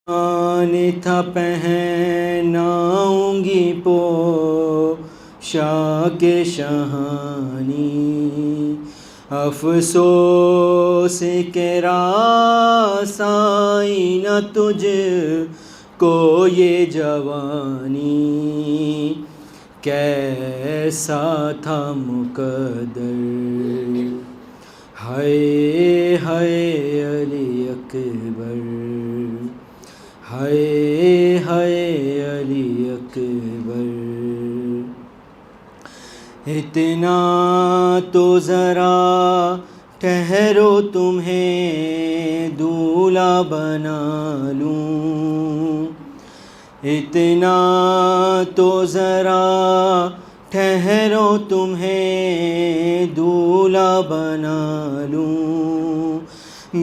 آن تھا پہناؤں گی پوشاک شاہانی، افسوس کہ رسائی نہ تجھ کو یہ جوانی، کیسا تھا مقدر، ہائے ہائے علی اکبر، ہائے ہائے علی اکبر۔ اتنا تو ذرا ٹھہرو تمہیں دولہا بنا لوں، اتنا تو ذرا ٹھہرو تمہیں دولہا بنا لوں،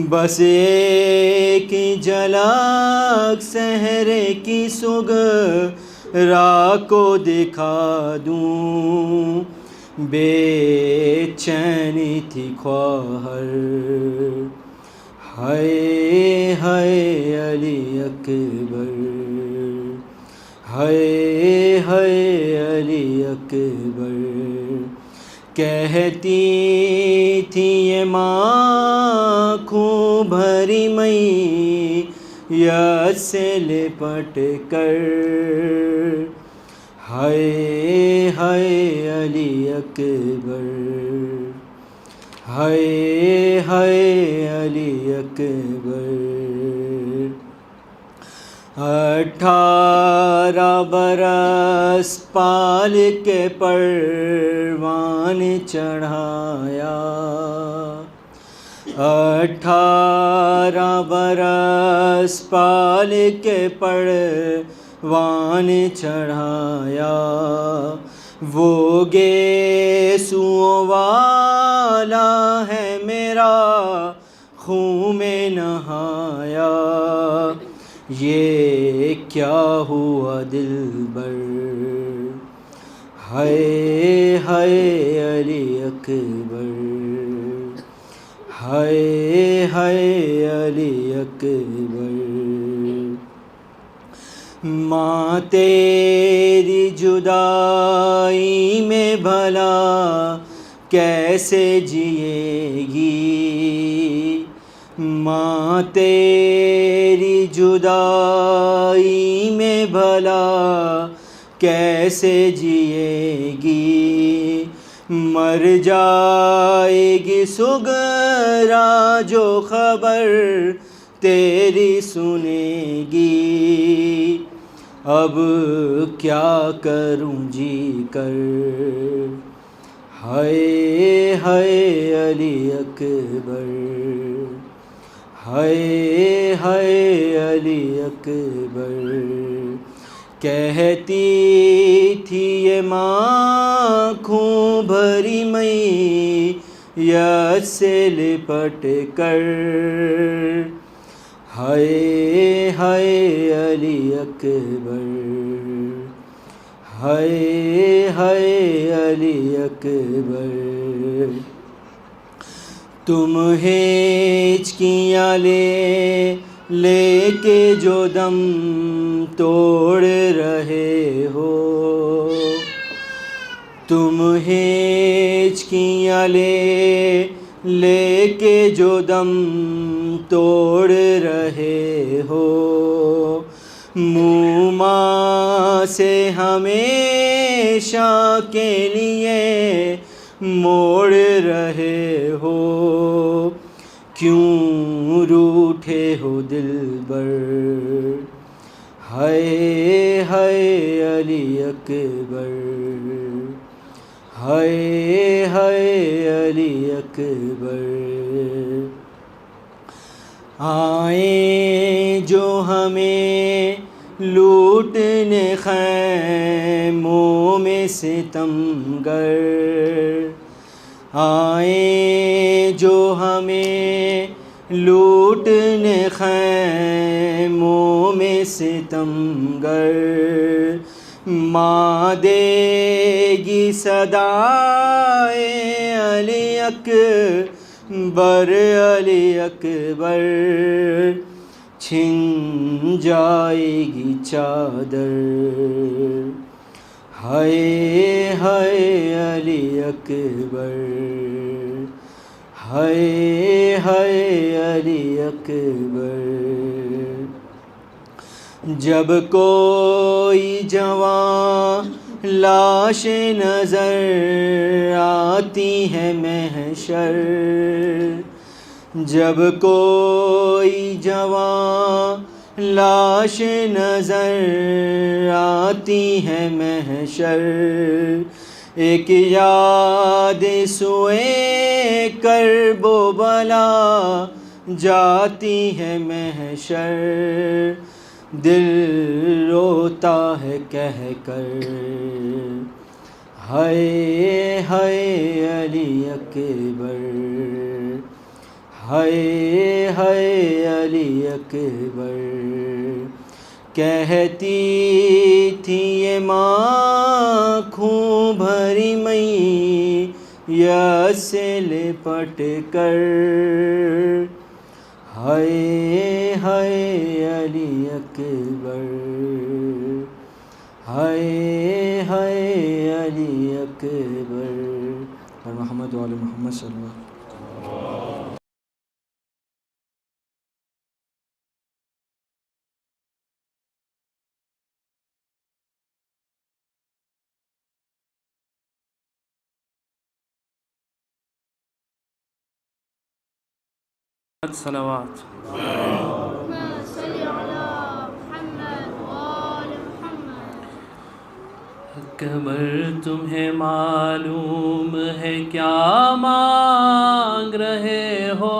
بس ایک جھلک صحرے کی سغراء کو دکھا دوں، بے چینی تھی خواہر، ہائے ہائے علی اکبر، ہائے ہائے علی اکبر۔ کہتی تھی یہ آنکھوں بھری میت سے لپٹ کر، ہائے ہائے علی اکبر، ہائے ہائے علی اکبر۔ 18 برس پال کے پروان چڑھایا، 18 برس پال کے پروان چڑھایا، وہ گیسوؤں والا ہے میرا خون میں نہایا، یہ کیا ہوا دلبر، ہائے ہائے علی اکبر، ہائے ہائے علی اکبر۔ ماں تیری جدائی میں بھلا کیسے جیے گی، ماں تیری جدائی میں بھلا کیسے جیے گی، مر جائے گی سغراء جو خبر تیری سنے گی، اب کیا کروں جی کر، ہائے ہائے علی اکبر، ہائے ہائے علی اکبر۔ کہتی تھی یہ آنکھوں بھری میت سے لپٹ کر، ہائے ہائے علی اکبر، ہائے ہائے علی اکبر۔ تم ہیچکیاں لے کے جو دم توڑ رہے ہو، تم ہیچکیاں لے کے جو دم توڑ رہے ہو، موماں سے ہمیشہ کے لیے موڑ رہے ہو، کیوں روٹھے ہو دلبر، ہائے ہائے علی اکبر، ہائے ہائے علی اکبر۔ آئیں جو ہمیں لوٹنے خیموں میں ستمگر، آئیں جو ہمیں لوٹنے خیموں میں ستمگر، ماں دے گی صدائے علی اکبر، علی اکبر، چھن جائے گی چادر، ہائے ہائے علی اکبر، ہائے ہائے علی اکبر۔ جب کوئی جوان لاش نظر آتی ہے محشر، جب کوئی جوان لاش نظر آتی ہے محشر، ایک یاد سوئے کرب و بلا جاتی ہے محشر، دل روتا ہے کہہ کر ہائے ہائے علی اکبر، ہائے ہائے علی اکبر۔ کہتی تھی یہ ماں خون بھری میت سے لپٹ کر، ہائے ہائے علی اکبر، ہائے ہائے علی اکبر۔ اور محمد وعلی محمد صلی اللہ علیہ وسلم۔ صلوات۔ اکبر تمہیں معلوم ہے کیا مانگ رہے ہو،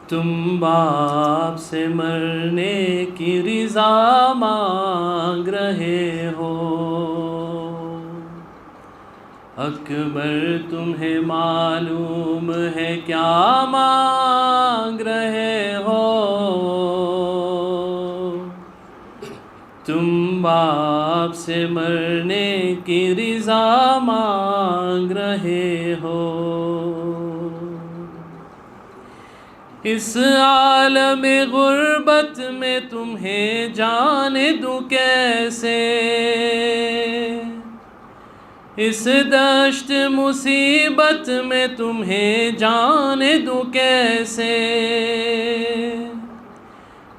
تم باپ سے مرنے کی رضا مانگ رہے ہو، اکبر تمہیں معلوم ہے کیا مانگ رہے ہو، تم باپ سے مرنے کی رضا مانگ رہے ہو، اس عالم غربت میں تمہیں جانے دوں کیسے، اس دشت مصیبت میں تمہیں جانے دوں کیسے،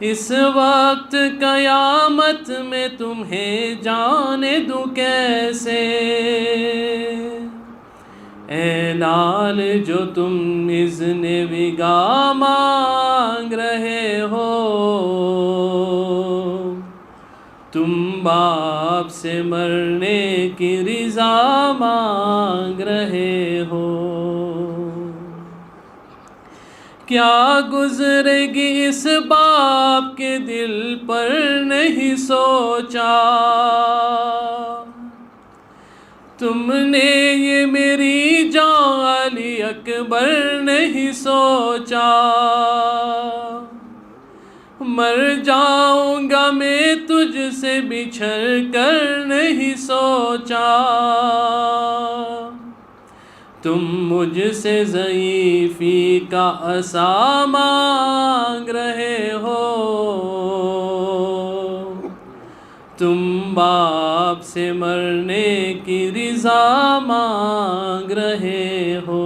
اس وقت قیامت میں تمہیں جانے دوں کیسے، اے لال جو تم اذن وگا مانگ رہے ہو، تم باپ سے مرنے کی رضا مانگ رہے ہو، کیا گزرے گی اس باپ کے دل پر نہیں سوچا، تم نے یہ میری جان علی اکبر نہیں سوچا، مر جاؤں گا میں تجھ سے بچھڑ کر نہیں سوچا، تم مجھ سے ضعیفی کا عصا مانگ رہے ہو، تم باپ سے مرنے کی رضا مانگ رہے ہو،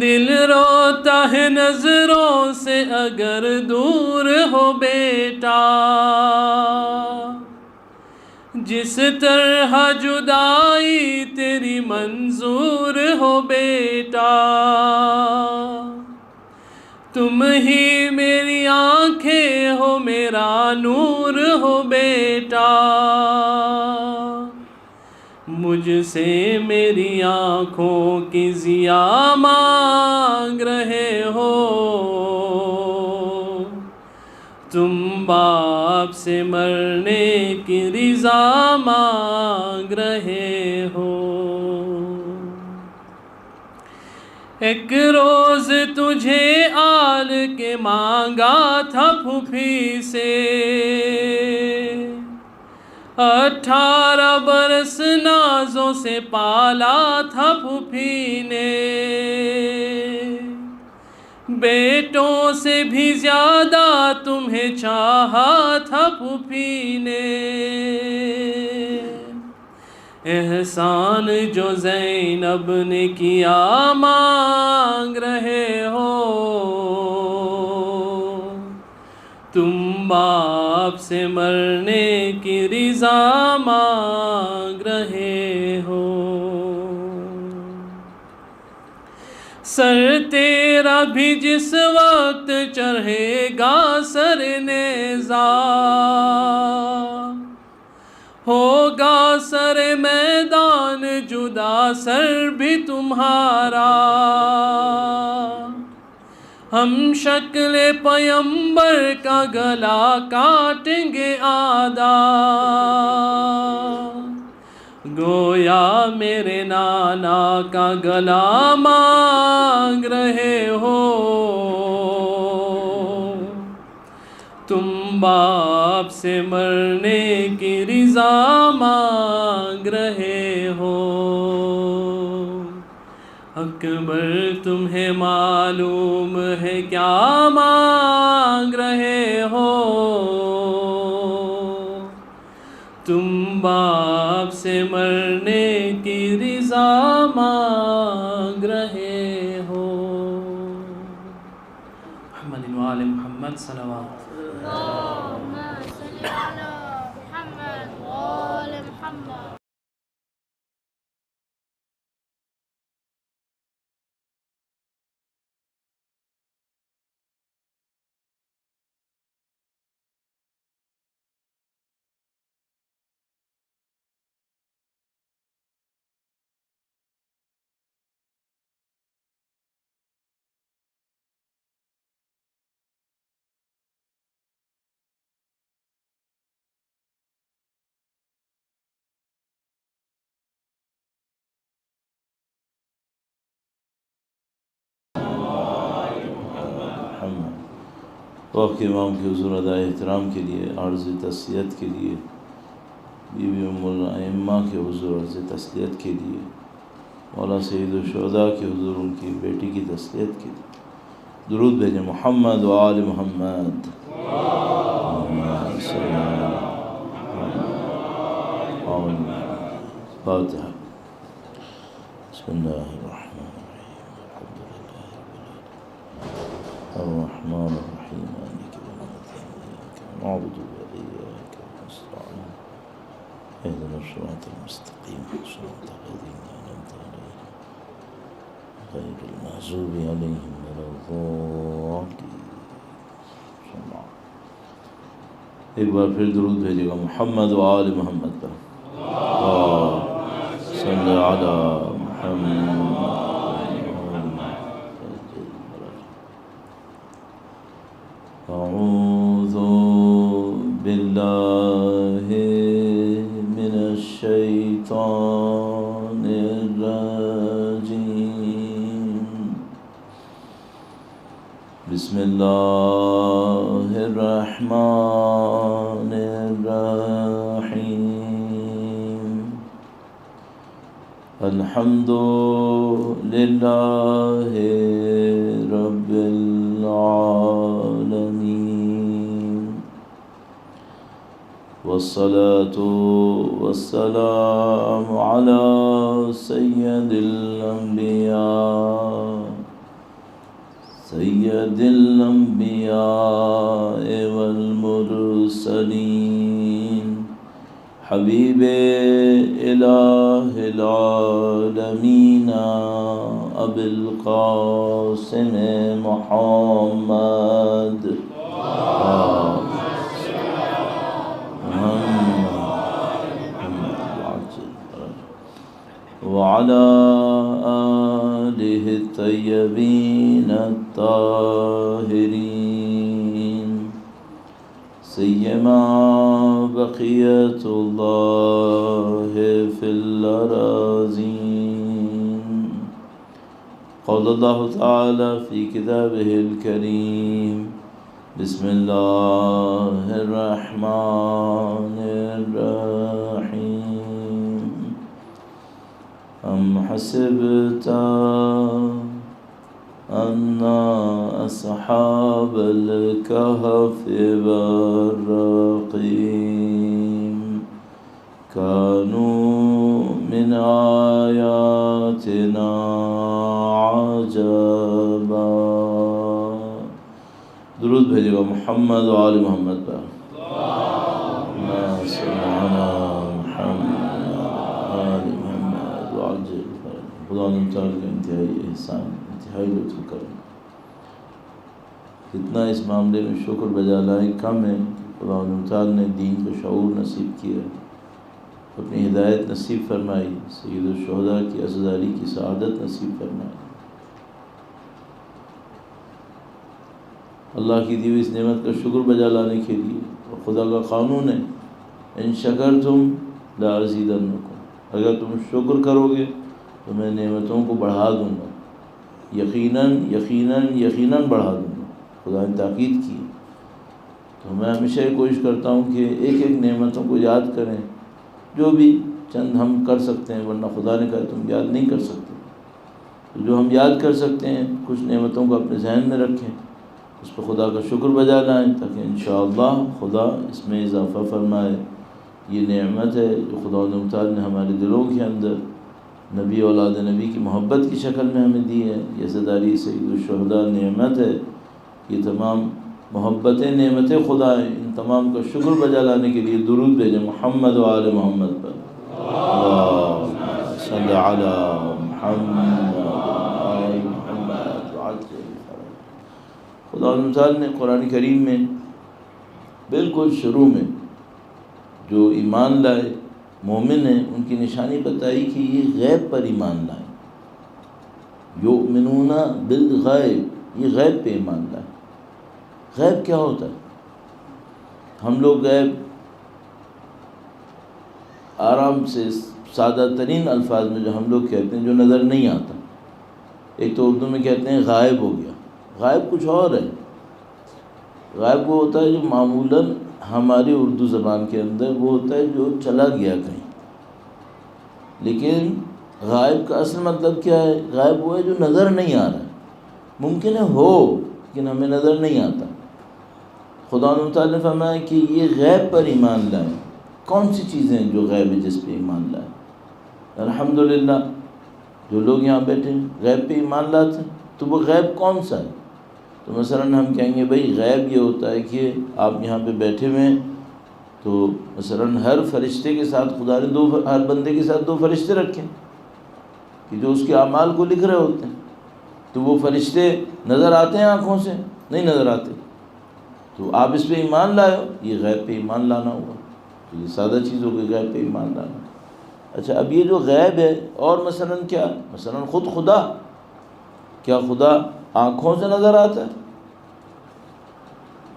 دل روتا ہے نظروں سے اگر دور ہو بیٹا، جس طرح جدائی تیری منظور ہو بیٹا، تم ہی میری آنکھیں ہو میرا نور ہو بیٹا، مجھ سے میری آنکھوں کی ضیا مانگ رہے ہو، تم باپ سے مرنے کی رضا مانگ رہے ہو، ایک روز تجھے آل کے مانگا تھا پھوپھی سے، 18 برس نہ نازوں سے پالا تھا پھوپھی نے، بیٹوں سے بھی زیادہ تمہیں چاہا تھا پھوپھی نے، احسان جو زینب نے کیا مانگ رہے ہو، تم باپ سے مرنے کی رضا مانگ رہے ہو، سر تیرا بھی جس وقت چڑھے گا سر نیزہ، ہوگا سر میدان جدا سر بھی تمہارا، ہم شکل پیمبر کا گلا کاٹیں گے آدھا، گویا میرے نانا کا گلا مانگ رہے ہو، تم باپ سے مرنے کی رضا مانگ رہے ہو، اکبر تمہیں معلوم ہے کیا مانگ رہے ہو، تم باپ سے مرنے کی رضا مانگ رہے ہو۔ محمد وآل محمد صلوات۔ اللهم صل على محمد وآل محمد۔ وقت امام کے حضور ادائے احترام کے لیے عرض تسلیت کے لیے، بی بی ام الائمہ کے حضور عرض تسلیت کے لیے، مولا سید الشہداء کے حضور ان کی بیٹی کی تسلیت کے لیے درود بھیجیں۔ محمد و آل محمد۔ فاتحہ۔ بسم اللہ الرحمن الرحیم، الحمد للہ رب العالمین، الرحمن الرحیم، مالک یوم الدین، ایاک نعبد و ایاک نستعین، اہدنا الصراط المستقیم، صراط الذین انعمت علیہم غیر المغضوب علیہم ولا الضالین۔ ایک بار پھر درود بھیجے گا محمد و آل محمد پر۔ صلی علی محمد۔ اعوذ باللہ من الشیطان الرجیم، بسم اللہ الرحمن الرحیم، الحمد للہ رب العالمین، والصلاة والسلام على سید الانبیاء والمرسلین، حبیب الہ العالمین ابی القاسم محمد وعلى آلہ الطیبین الطاہرین، سیما بقیت اللہ فی الأراضین، قال اللہ تعالی فی کتابہ الکریم، بسم اللہ الرحمن الرحیم، أم حسبت أن أصحاب الكهف والرقيم كانوا من آياتنا عجبا. درود بھیجے گا محمد و آل محمد پر. خدا تعالیٰ کا انتہائی احسان، انتہائی لطف کرم. جتنا اس معاملے میں شکر بجا لائے کم ہے. خدا تعالیٰ نے دین کو شعور نصیب کیا، اپنی ہدایت نصیب فرمائی، سید الشہداء کی عزاداری کی سعادت نصیب فرمائی. اللہ کی دی ہوئی اس نعمت کا شکر بجا لانے کے لیے خدا کا قانون ہے ان شکرتم لازیدنکم، اگر تم شکر کرو گے تو میں نعمتوں کو بڑھا دوں گا، یقیناً یقیناً یقیناً بڑھا دوں گا. خدا نے تاکید کی. تو میں ہمیشہ یہ کوشش کرتا ہوں کہ ایک ایک نعمتوں کو یاد کریں، جو بھی چند ہم کر سکتے ہیں، ورنہ خدا نے کہا تم یاد نہیں کر سکتے. تو جو ہم یاد کر سکتے ہیں کچھ نعمتوں کو اپنے ذہن میں رکھیں، اس پہ خدا کا شکر بجا لائیں، تاکہ انشاءاللہ خدا اس میں اضافہ فرمائے. یہ نعمت ہے جو خدا تعالیٰ نے ہمارے دلوں کے اندر نبی اولاد نبی کی محبت کی شکل میں ہمیں دی ہے. یہ عزاداری سید الشہداء نعمت ہے. یہ تمام محبتیں نعمتیں خدا ہیں. ان تمام کا شکر بجا لانے کے لیے درود بھیجیں محمد و آل محمد پر. اللہم صلی علی محمد و آل محمد. خدا تعالیٰ نے قرآن کریم میں بالکل شروع میں جو ایمان لائے مومن ہیں ان کی نشانی بتائی کہ یہ غیب پر ایمان لائیں. یؤمنون بالغیب، یہ غیب پہ ایمان لائیں. غیب کیا ہوتا ہے؟ ہم لوگ غیب آرام سے سادہ ترین الفاظ میں جو ہم لوگ کہتے ہیں جو نظر نہیں آتا. ایک تو اردو میں کہتے ہیں غائب ہو گیا. غائب کچھ اور ہے. غائب وہ ہوتا ہے جو معمولاً ہماری اردو زبان کے اندر وہ ہوتا ہے جو چلا گیا کہیں. لیکن غائب کا اصل مطلب کیا ہے؟ غائب وہ ہے جو نظر نہیں آ رہا ہے. ممکن ہے ہو لیکن ہمیں نظر نہیں آتا. خدا تعالیٰ نے فرمایا کہ یہ غیب پر ایمان لائیں. کون سی چیزیں ہیں جو غیب ہے جس پہ ایمان لائیں؟ الحمدللہ جو لوگ یہاں بیٹھے ہیں غیب پہ ایمان لاتے ہیں. تو وہ غیب کون سا ہے؟ تو مثلاً ہم کہیں گے بھائی غیب یہ ہوتا ہے کہ آپ یہاں پہ بیٹھے ہوئے ہیں تو مثلاً ہر فرشتے کے ساتھ خدا نے ہر بندے کے ساتھ 2 فرشتے رکھے کہ جو اس کے اعمال کو لکھ رہے ہوتے ہیں. تو وہ فرشتے نظر آتے ہیں آنکھوں سے؟ نہیں نظر آتے. تو آپ اس پہ ایمان لائے ہو، یہ غیب پہ ایمان لانا ہوا. تو یہ سادہ چیز ہو گئی غیب پہ ایمان لانا. اچھا اب یہ جو غیب ہے اور مثلاً کیا؟ مثلاً خود خدا. کیا خدا آنکھوں سے نظر آتا ہے؟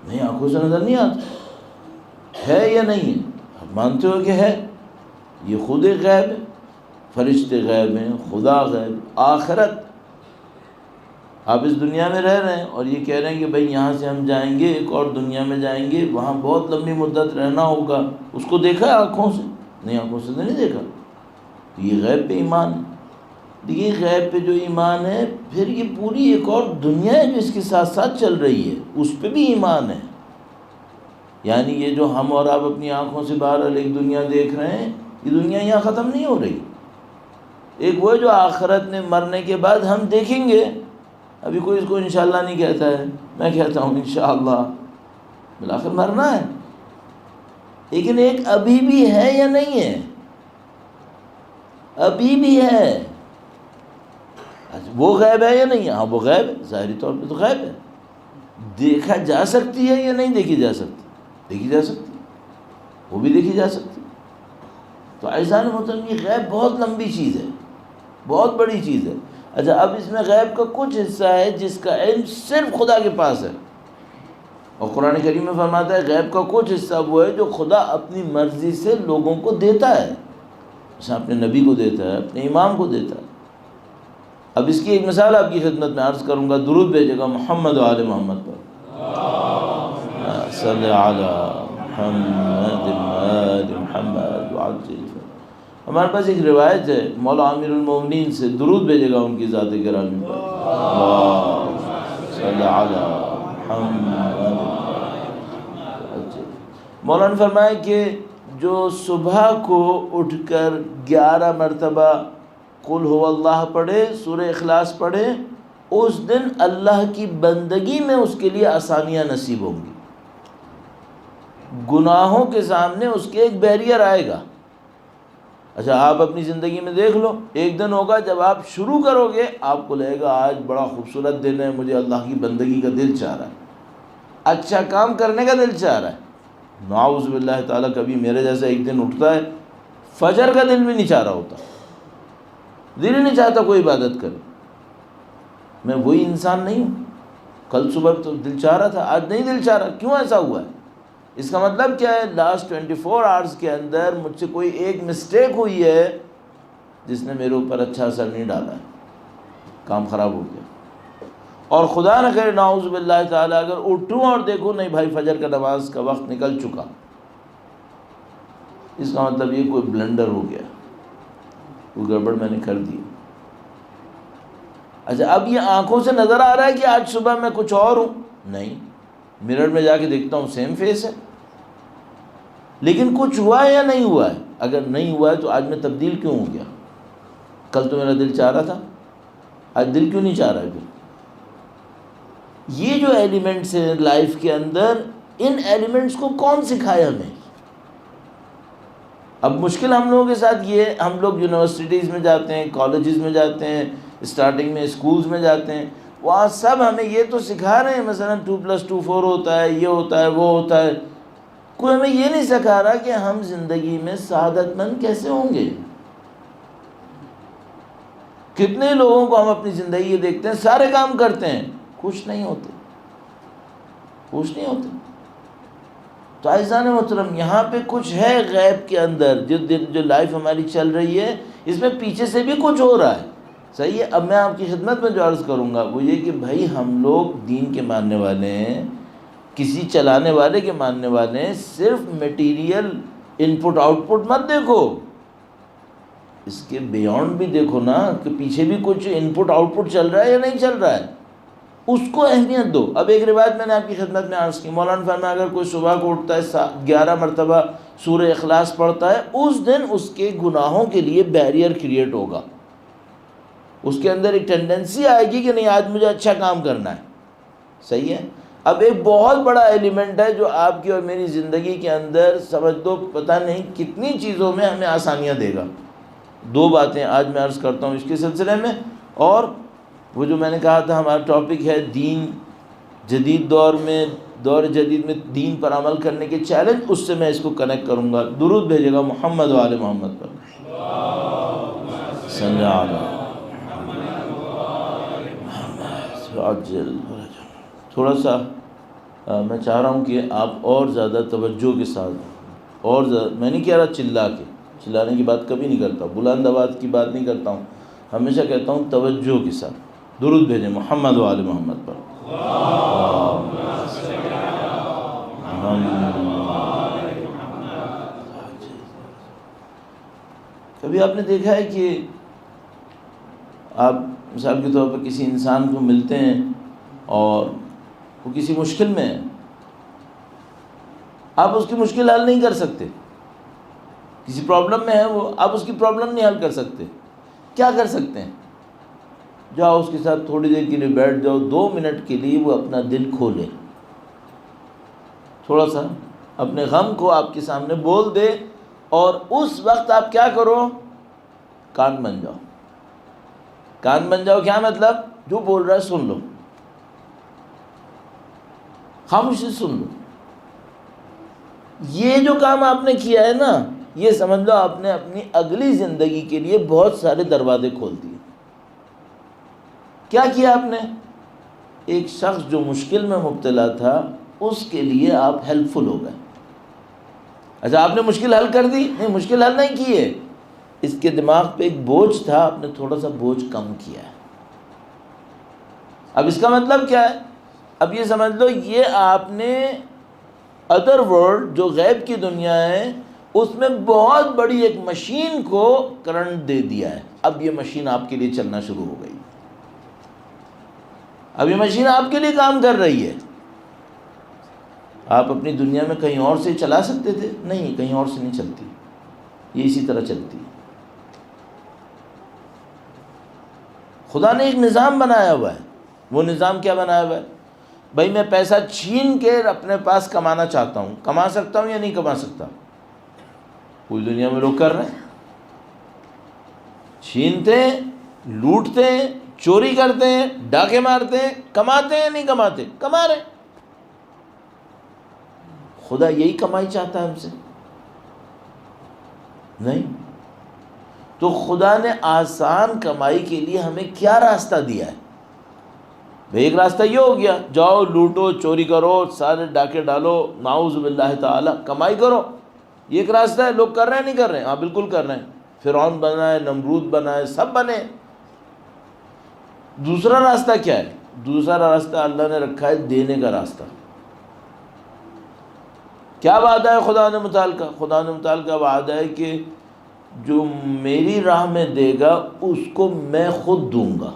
نہیں، آنکھوں سے نظر نہیں آتا. ہے یا نہیں ہے؟ آپ مانتے ہو کہ ہے. یہ خود ایک غیب ہے. فرشتے غیب ہیں، خدا غیب. آخرت آپ اس دنیا میں رہ رہے ہیں اور یہ کہہ رہے ہیں کہ بھائی یہاں سے ہم جائیں گے ایک اور دنیا میں جائیں گے، وہاں بہت لمبی مدت رہنا ہوگا. اس کو دیکھا ہے آنکھوں سے؟ نہیں، آنکھوں سے نہیں دیکھا. تو یہ غیب پہ ایمان ہے. دیکھیے غیب پہ جو ایمان ہے، پھر یہ پوری ایک اور دنیا ہے جو اس کے ساتھ ساتھ چل رہی ہے، اس پہ بھی ایمان ہے. یعنی یہ جو ہم اور آپ اپنی آنکھوں سے باہر ایک دنیا دیکھ رہے ہیں، یہ دنیا یہاں ختم نہیں ہو رہی. ایک وہ جو آخرت میں مرنے کے بعد ہم دیکھیں گے. ابھی کوئی اس کو انشاءاللہ نہیں کہتا ہے، میں کہتا ہوں انشاءاللہ. بالآخر مرنا ہے. لیکن ایک ابھی بھی ہے یا نہیں ہے؟ ابھی بھی ہے. وہ غیب ہے یا نہیں ہے؟ ہاں وہ غیب ہے. ظاہری طور پہ تو غیب ہے. دیکھا جا سکتی ہے یا نہیں دیکھی جا سکتی؟ دیکھی جا سکتی. وہ بھی دیکھی جا سکتی. تو عزیزان محترم یہ غیب بہت لمبی چیز ہے، بہت بڑی چیز ہے. اچھا اب اس میں غیب کا کچھ حصہ ہے جس کا علم صرف خدا کے پاس ہے. اور قرآن کریم میں فرماتا ہے غیب کا کچھ حصہ وہ ہے جو خدا اپنی مرضی سے لوگوں کو دیتا ہے. جیسے اپنے نبی کو دیتا ہے، اپنے امام کو دیتا ہے. اب اس کی ایک مثال آپ کی خدمت میں عرض کروں گا. درود بھیجے گا محمد و آل محمد پر. صلی علی محمد آل محمد وعجل. ہمارے پاس ایک روایت ہے مولا امیر المومنین سے، درود بھیجے گا ان کی ذات گرامی پر، اللہم صلی علی محمد۔ مولا نے فرمایا کہ جو صبح کو اٹھ کر 11 مرتبہ قل هو اللہ پڑھے، سورہ اخلاص پڑھے، اس دن اللہ کی بندگی میں اس کے لیے آسانیاں نصیب ہوں گی۔ گناہوں کے سامنے اس کے ایک بیریئر آئے گا۔ اچھا آپ اپنی زندگی میں دیکھ لو، ایک دن ہوگا جب آپ شروع کرو گے، آپ کو لگے گا آج بڑا خوبصورت دن ہے، مجھے اللہ کی بندگی کا دل چاہ رہا ہے، اچھا کام کرنے کا دل چاہ رہا ہے۔ نعوذ باللہ تعالیٰ کبھی میرے جیسا ایک دن اٹھتا ہے فجر کا دل بھی نہیں چاہ رہا ہوتا، دل ہی نہیں چاہتا کوئی عبادت کرے۔ میں وہی انسان نہیں ہوں، کل صبح تو دل چاہ رہا تھا، آج نہیں دل چاہ رہا، کیوں ایسا ہوا ہے؟ اس کا مطلب کیا ہے؟ لاسٹ 24 آورز کے اندر مجھ سے کوئی ایک مسٹیک ہوئی ہے جس نے میرے اوپر اچھا اثر نہیں ڈالا ہے، کام خراب ہو گیا۔ اور خدا نہ کرے نعوذ باللہ تعالیٰ اگر اٹھوں اور دیکھوں نہیں بھائی فجر کا نماز کا وقت نکل چکا، اس کا مطلب یہ کوئی بلنڈر ہو گیا، کوئی گڑبڑ میں نے کر دی۔ اچھا اب یہ آنکھوں سے نظر آ رہا ہے کہ آج صبح میں کچھ اور ہوں؟ نہیں، مرر میں جا کے دیکھتا ہوں سیم فیس ہے، لیکن کچھ ہوا ہے یا نہیں ہوا ہے؟ اگر نہیں ہوا ہے تو آج میں تبدیل کیوں ہو گیا؟ کل تو میرا دل چاہ رہا تھا، آج دل کیوں نہیں چاہ رہا ہے؟ پھر یہ جو ایلیمنٹس ہیں لائف کے اندر، ان ایلیمنٹس کو کون سکھائے ہمیں؟ اب مشکل ہم لوگوں کے ساتھ یہ، ہم لوگ یونیورسٹیز میں جاتے ہیں، کالجز میں جاتے ہیں، اسٹارٹنگ میں اسکولز میں جاتے ہیں، وہاں سب ہمیں یہ تو سکھا رہے ہیں مثلا 2+2 4 ہوتا ہے، یہ ہوتا ہے، وہ ہوتا ہے، کوئی ہمیں یہ نہیں سکھا رہا کہ ہم زندگی میں سعادت مند کیسے ہوں گے۔ کتنے لوگوں کو ہم اپنی زندگی یہ دیکھتے ہیں سارے کام کرتے ہیں، خوش نہیں ہوتے، خوش نہیں ہوتے۔ تو عزیزان محترم یہاں پہ کچھ ہے غیب کے اندر، جو لائف ہماری چل رہی ہے اس میں پیچھے سے بھی کچھ ہو رہا ہے، صحیح ہے۔ اب میں آپ کی خدمت میں جو عرض کروں گا وہ یہ کہ بھائی ہم لوگ دین کے ماننے والے ہیں، کسی چلانے والے کے ماننے والے ہیں، صرف میٹیریل ان پٹ آؤٹ پٹ مت دیکھو، اس کے بیونڈ بھی دیکھو نا کہ پیچھے بھی کچھ ان پٹ آؤٹ پٹ چل رہا ہے یا نہیں چل رہا ہے، اس کو اہمیت دو۔ اب ایک روایت میں نے آپ کی خدمت میں عرض کی، مولانا فرمایا اگر کوئی صبح کو اٹھتا ہے 11 مرتبہ سورہ اخلاص پڑھتا ہے، اس دن اس کے گناہوں کے لیے بیریئر کریٹ ہوگا، اس کے اندر ایک ٹینڈنسی آئے گی کہ نہیں آج مجھے اچھا کام کرنا ہے، صحیح ہے۔ اب ایک بہت بڑا ایلیمنٹ ہے جو آپ کی اور میری زندگی کے اندر سمجھ دو پتہ نہیں کتنی چیزوں میں ہمیں آسانیاں دے گا۔ 2 باتیں آج میں عرض کرتا ہوں اس کے سلسلے میں، اور وہ جو میں نے کہا تھا ہمارا ٹاپک ہے دین جدید دور جدید میں دین پر عمل کرنے کے چیلنج، اس سے میں اس کو کنیکٹ کروں گا۔ درود بھیجے گا محمد و آل محمد پر، صلی اللہ علیہ۔ تھوڑا سا میں چاہ رہا ہوں کہ آپ اور زیادہ توجہ کے ساتھ، اور زیادہ، میں نہیں کہہ رہا چلانے کی بات کبھی نہیں کرتا، بلند آواز کی بات نہیں کرتا ہوں، ہمیشہ کہتا ہوں توجہ کے ساتھ درود بھیجیں محمد و آل محمد پر۔ کبھی آپ نے دیکھا ہے کہ آپ مثال کے طور پر کسی انسان کو ملتے ہیں اور وہ کسی مشکل میں ہے، آپ اس کی مشکل حل نہیں کر سکتے، کسی پرابلم میں ہے وہ، آپ اس کی پرابلم نہیں حل کر سکتے، کیا کر سکتے ہیں؟ جاؤ اس کے ساتھ تھوڑی دیر کے لیے بیٹھ جاؤ، 2 منٹ کے لیے وہ اپنا دل کھولے، تھوڑا سا اپنے غم کو آپ کے سامنے بول دے، اور اس وقت آپ کیا کرو؟ کان بن جاؤ۔ کان بن جاؤ کیا مطلب؟ جو بول رہا ہے سن لو، خاموشی سے سن لو۔ یہ جو کام آپ نے کیا ہے نا، یہ سمجھ لو آپ نے اپنی اگلی زندگی کے لیے بہت سارے دروازے کھول دیے۔ کیا کیا آپ نے؟ ایک شخص جو مشکل میں مبتلا تھا اس کے لیے آپ ہیلپ فل ہو گئے۔ اچھا آپ نے مشکل حل کر دی؟ نہیں، مشکل حل نہیں کی ہے، اس کے دماغ پہ ایک بوجھ تھا، آپ نے تھوڑا سا بوجھ کم کیا ہے۔ اب اس کا مطلب کیا ہے؟ اب یہ سمجھ لو یہ آپ نے ادر ورلڈ جو غیب کی دنیا ہے اس میں بہت بڑی ایک مشین کو کرنٹ دے دیا ہے، اب یہ مشین آپ کے لیے چلنا شروع ہو گئی، اب یہ مشین آپ کے لیے کام کر رہی ہے۔ آپ اپنی دنیا میں کہیں اور سے چلا سکتے تھے؟ نہیں، کہیں اور سے نہیں چلتی، یہ اسی طرح چلتی ہے۔ خدا نے ایک نظام بنایا ہوا ہے، وہ نظام کیا بنایا ہوا ہے؟ بھائی میں پیسہ چھین کے اپنے پاس کمانا چاہتا ہوں، کما سکتا ہوں یا نہیں کما سکتا؟ پوری دنیا میں لوگ کر رہے ہیں، چھینتے ہیں، لوٹتے ہیں، چوری کرتے ہیں، ڈاکے مارتے ہیں، کماتے ہیں نہیں کماتے؟ کما رہے ہیں۔ خدا یہی کمائی چاہتا ہے ہم سے؟ نہیں۔ تو خدا نے آسان کمائی کے لیے ہمیں کیا راستہ دیا ہے؟ ایک راستہ یہ ہو گیا، جاؤ لوٹو، چوری کرو، سارے ڈاکے ڈالو، نعوذ باللہ تعالی، کمائی کرو۔ یہ ایک راستہ ہے، لوگ کر رہے ہیں نہیں کر رہے ہیں؟ ہاں بالکل کر رہے ہیں، فرعون بنا ہے، نمرود بنا ہے، سب بنے۔ دوسرا راستہ کیا ہے؟ دوسرا راستہ اللہ نے رکھا ہے دینے کا راستہ۔ کیا وعدہ ہے خدا نے متعال کا؟ خدا نے متعال کا وعدہ ہے کہ جو میری راہ میں دے گا اس کو میں خود دوں گا۔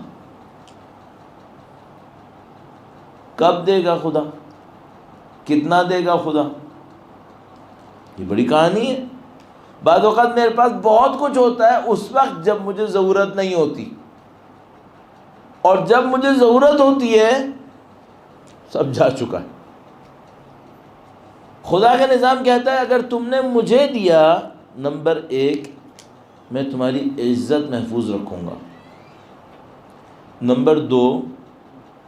کب دے گا خدا؟ کتنا دے گا خدا؟ یہ بڑی کہانی ہے۔ بعض اوقات میرے پاس بہت کچھ ہوتا ہے اس وقت جب مجھے ضرورت نہیں ہوتی، اور جب مجھے ضرورت ہوتی ہے سب جا چکا ہے۔ خدا کا نظام کہتا ہے اگر تم نے مجھے دیا، نمبر 1 میں تمہاری عزت محفوظ رکھوں گا، نمبر 2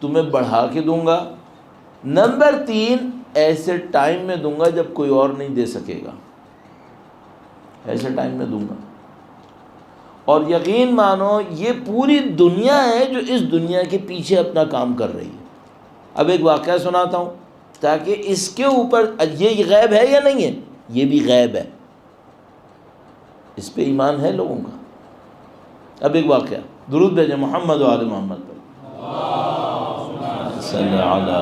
تمہیں بڑھا کے دوں گا، نمبر 3 ایسے ٹائم میں دوں گا جب کوئی اور نہیں دے سکے گا، ایسے ٹائم میں دوں گا۔ اور یقین مانو یہ پوری دنیا ہے جو اس دنیا کے پیچھے اپنا کام کر رہی ہے۔ اب ایک واقعہ سناتا ہوں تاکہ اس کے اوپر، یہ غیب ہے یا نہیں ہے؟ یہ بھی غیب ہے، اس پہ ایمان ہے لوگوں کا۔ اب ایک واقعہ، درود بھیجیں محمد و آل محمد پر، صلی علی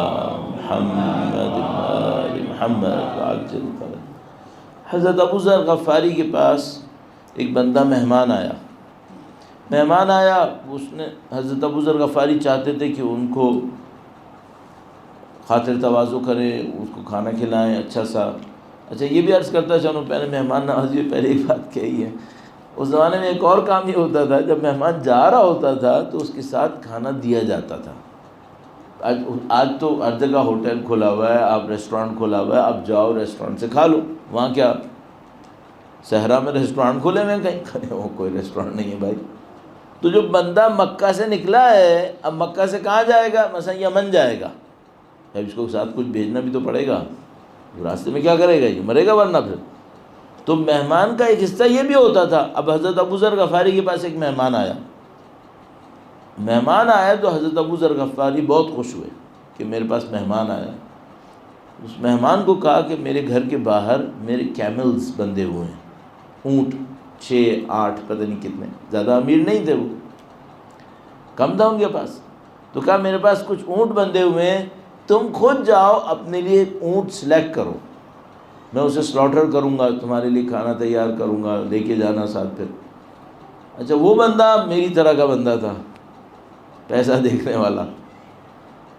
محمد آل محمد وعجل فرج۔ حضرت ابو ذر غفاری کے پاس ایک بندہ مہمان آیا، اس نے، حضرت ابو ذر غفاری چاہتے تھے کہ ان کو خاطر تواضع کریں، اس کو کھانا کھلائیں اچھا سا۔ اچھا یہ بھی عرض کرتا چلوں، پہلے مہمان نوازی پہلے ہی بات کہی ہے۔ اس زمانے میں ایک اور کام یہ ہوتا تھا، جب مہمان جا رہا ہوتا تھا تو اس کے ساتھ کھانا دیا جاتا تھا۔ آج تو ہر جگہ ہوٹل کھلا ہوا ہے، آپ ریسٹورانٹ کھلا ہوا ہے، آپ جاؤ ریسٹورانٹ سے کھا لو۔ وہاں کیا صحرا میں ریسٹورانٹ کھلے ہوئے ہیں کہیں؟ وہ کوئی ریسٹورانٹ نہیں ہے بھائی۔ تو جو بندہ مکہ سے نکلا ہے، اب مکہ سے کہاں جائے گا؟ مثلا یمن جائے گا، اب اس کو ساتھ کچھ بھیجنا بھی تو پڑے گا، راستے میں کیا کرے گا؟ یہ مرے گا ورنہ پھر۔ تو مہمان کا ایک حصہ یہ بھی ہوتا تھا۔ اب حضرت ابو ذر غفاری کے پاس ایک مہمان آیا تو حضرت ابو ذر غفاری بہت خوش ہوئے کہ میرے پاس مہمان آیا۔ اس مہمان کو کہا کہ میرے گھر کے باہر میرے کیملز بندھے ہوئے ہیں، اونٹ 6-8 پتہ نہیں کتنے، زیادہ امیر نہیں تھے وہ، کم تھا ان کے پاس۔ تو کہا میرے پاس کچھ اونٹ بندھے ہوئے ہیں، تم خود جاؤ اپنے لیے ایک اونٹ سلیکٹ کرو، میں اسے سلاٹر کروں گا، تمہارے لیے کھانا تیار کروں گا، لے کے جانا ساتھ پھر۔ اچھا وہ بندہ میری طرح کا بندہ تھا، پیسہ دیکھنے والا،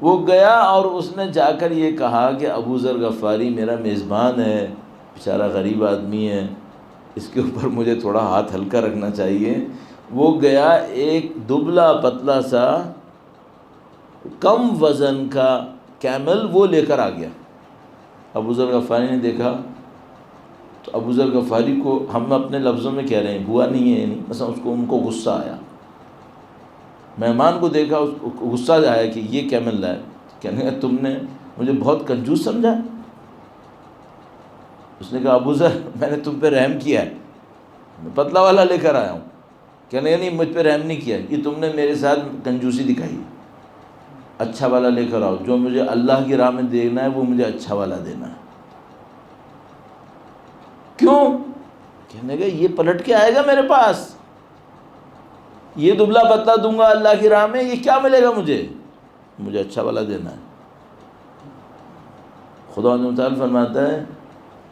وہ گیا اور اس نے جا کر یہ کہا کہ ابو ذر غفاری میرا میزبان ہے، بیچارہ غریب آدمی ہے، اس کے اوپر مجھے تھوڑا ہاتھ ہلکا رکھنا چاہیے۔ وہ گیا ایک دبلا پتلا سا کم وزن کا کیمل وہ لے کر آ گیا۔ ابو ذر غفاری نے دیکھا تو ابو ذر غفاری کو، ہم اپنے لفظوں میں کہہ رہے ہیں، ہوا نہیں ہے نہیں، مثلا ان کو غصہ آیا، مہمان کو دیکھا اس کو غصہ آیا کہ یہ کیمل لائے، کہنے لگا تم نے مجھے بہت کنجوس سمجھا۔ اس نے کہا ابو ذر میں نے تم پہ رحم کیا ہے، میں پتلا والا لے کر آیا ہوں۔ کہنے لگا نہیں مجھ پہ رحم نہیں کیا، یہ تم نے میرے ساتھ کنجوسی دکھائی، اچھا والا لے کر آؤ، جو مجھے اللہ کی راہ میں دینا ہے وہ مجھے اچھا والا دینا ہے۔ کیوں؟ کہنے لگا یہ پلٹ کے آئے گا میرے پاس، یہ دبلا پتلا دوں گا اللہ کی راہ میں، یہ کیا ملے گا مجھے اچھا والا دینا ہے۔ خدا نے تعالیٰ فرماتا ہے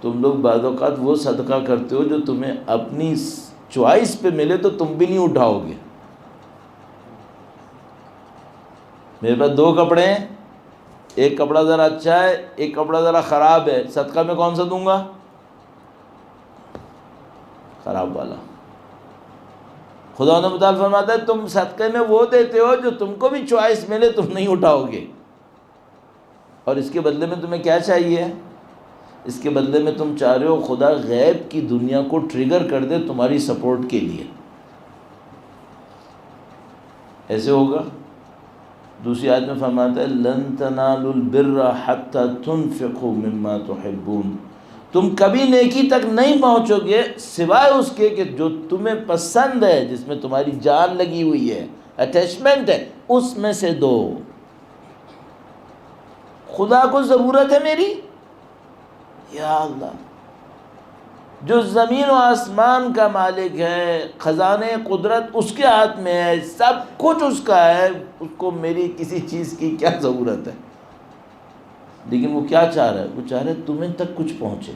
تم لوگ بعض اوقات وہ صدقہ کرتے ہو جو تمہیں اپنی چوائس پہ ملے تو تم بھی نہیں اٹھاؤ گے. میرے پاس 2 کپڑے ہیں، ایک کپڑا ذرا اچھا ہے، ایک کپڑا ذرا خراب ہے، صدقہ میں کون سا دوں گا؟ خراب والا. خدا نے متعال فرماتا ہے تم صدقے میں وہ دیتے ہو جو تم کو بھی چوائس ملے تم نہیں اٹھاؤ گے. اور اس کے بدلے میں تمہیں کیا چاہیے؟ اس کے بدلے میں تم چاہ رہے ہو خدا غیب کی دنیا کو ٹریگر کر دے تمہاری سپورٹ کے لیے. ایسے ہوگا؟ دوسری آیت میں فرماتا ہے لن تنالوا البر حتى تنفقوا مما تحبون. تم کبھی نیکی تک نہیں پہنچو گے سوائے اس کے کہ جو تمہیں پسند ہے، جس میں تمہاری جان لگی ہوئی ہے، اٹیچمنٹ ہے، اس میں سے دو. خدا کو ضرورت ہے میری، یا اللہ جو زمین و آسمان کا مالک ہے، خزانے قدرت اس کے ہاتھ میں ہے، سب کچھ اس کا ہے، اس کو میری کسی چیز کی کیا ضرورت ہے؟ لیکن وہ کیا چاہ رہا ہے؟ وہ چاہ رہا ہے تمہیں تک کچھ پہنچے.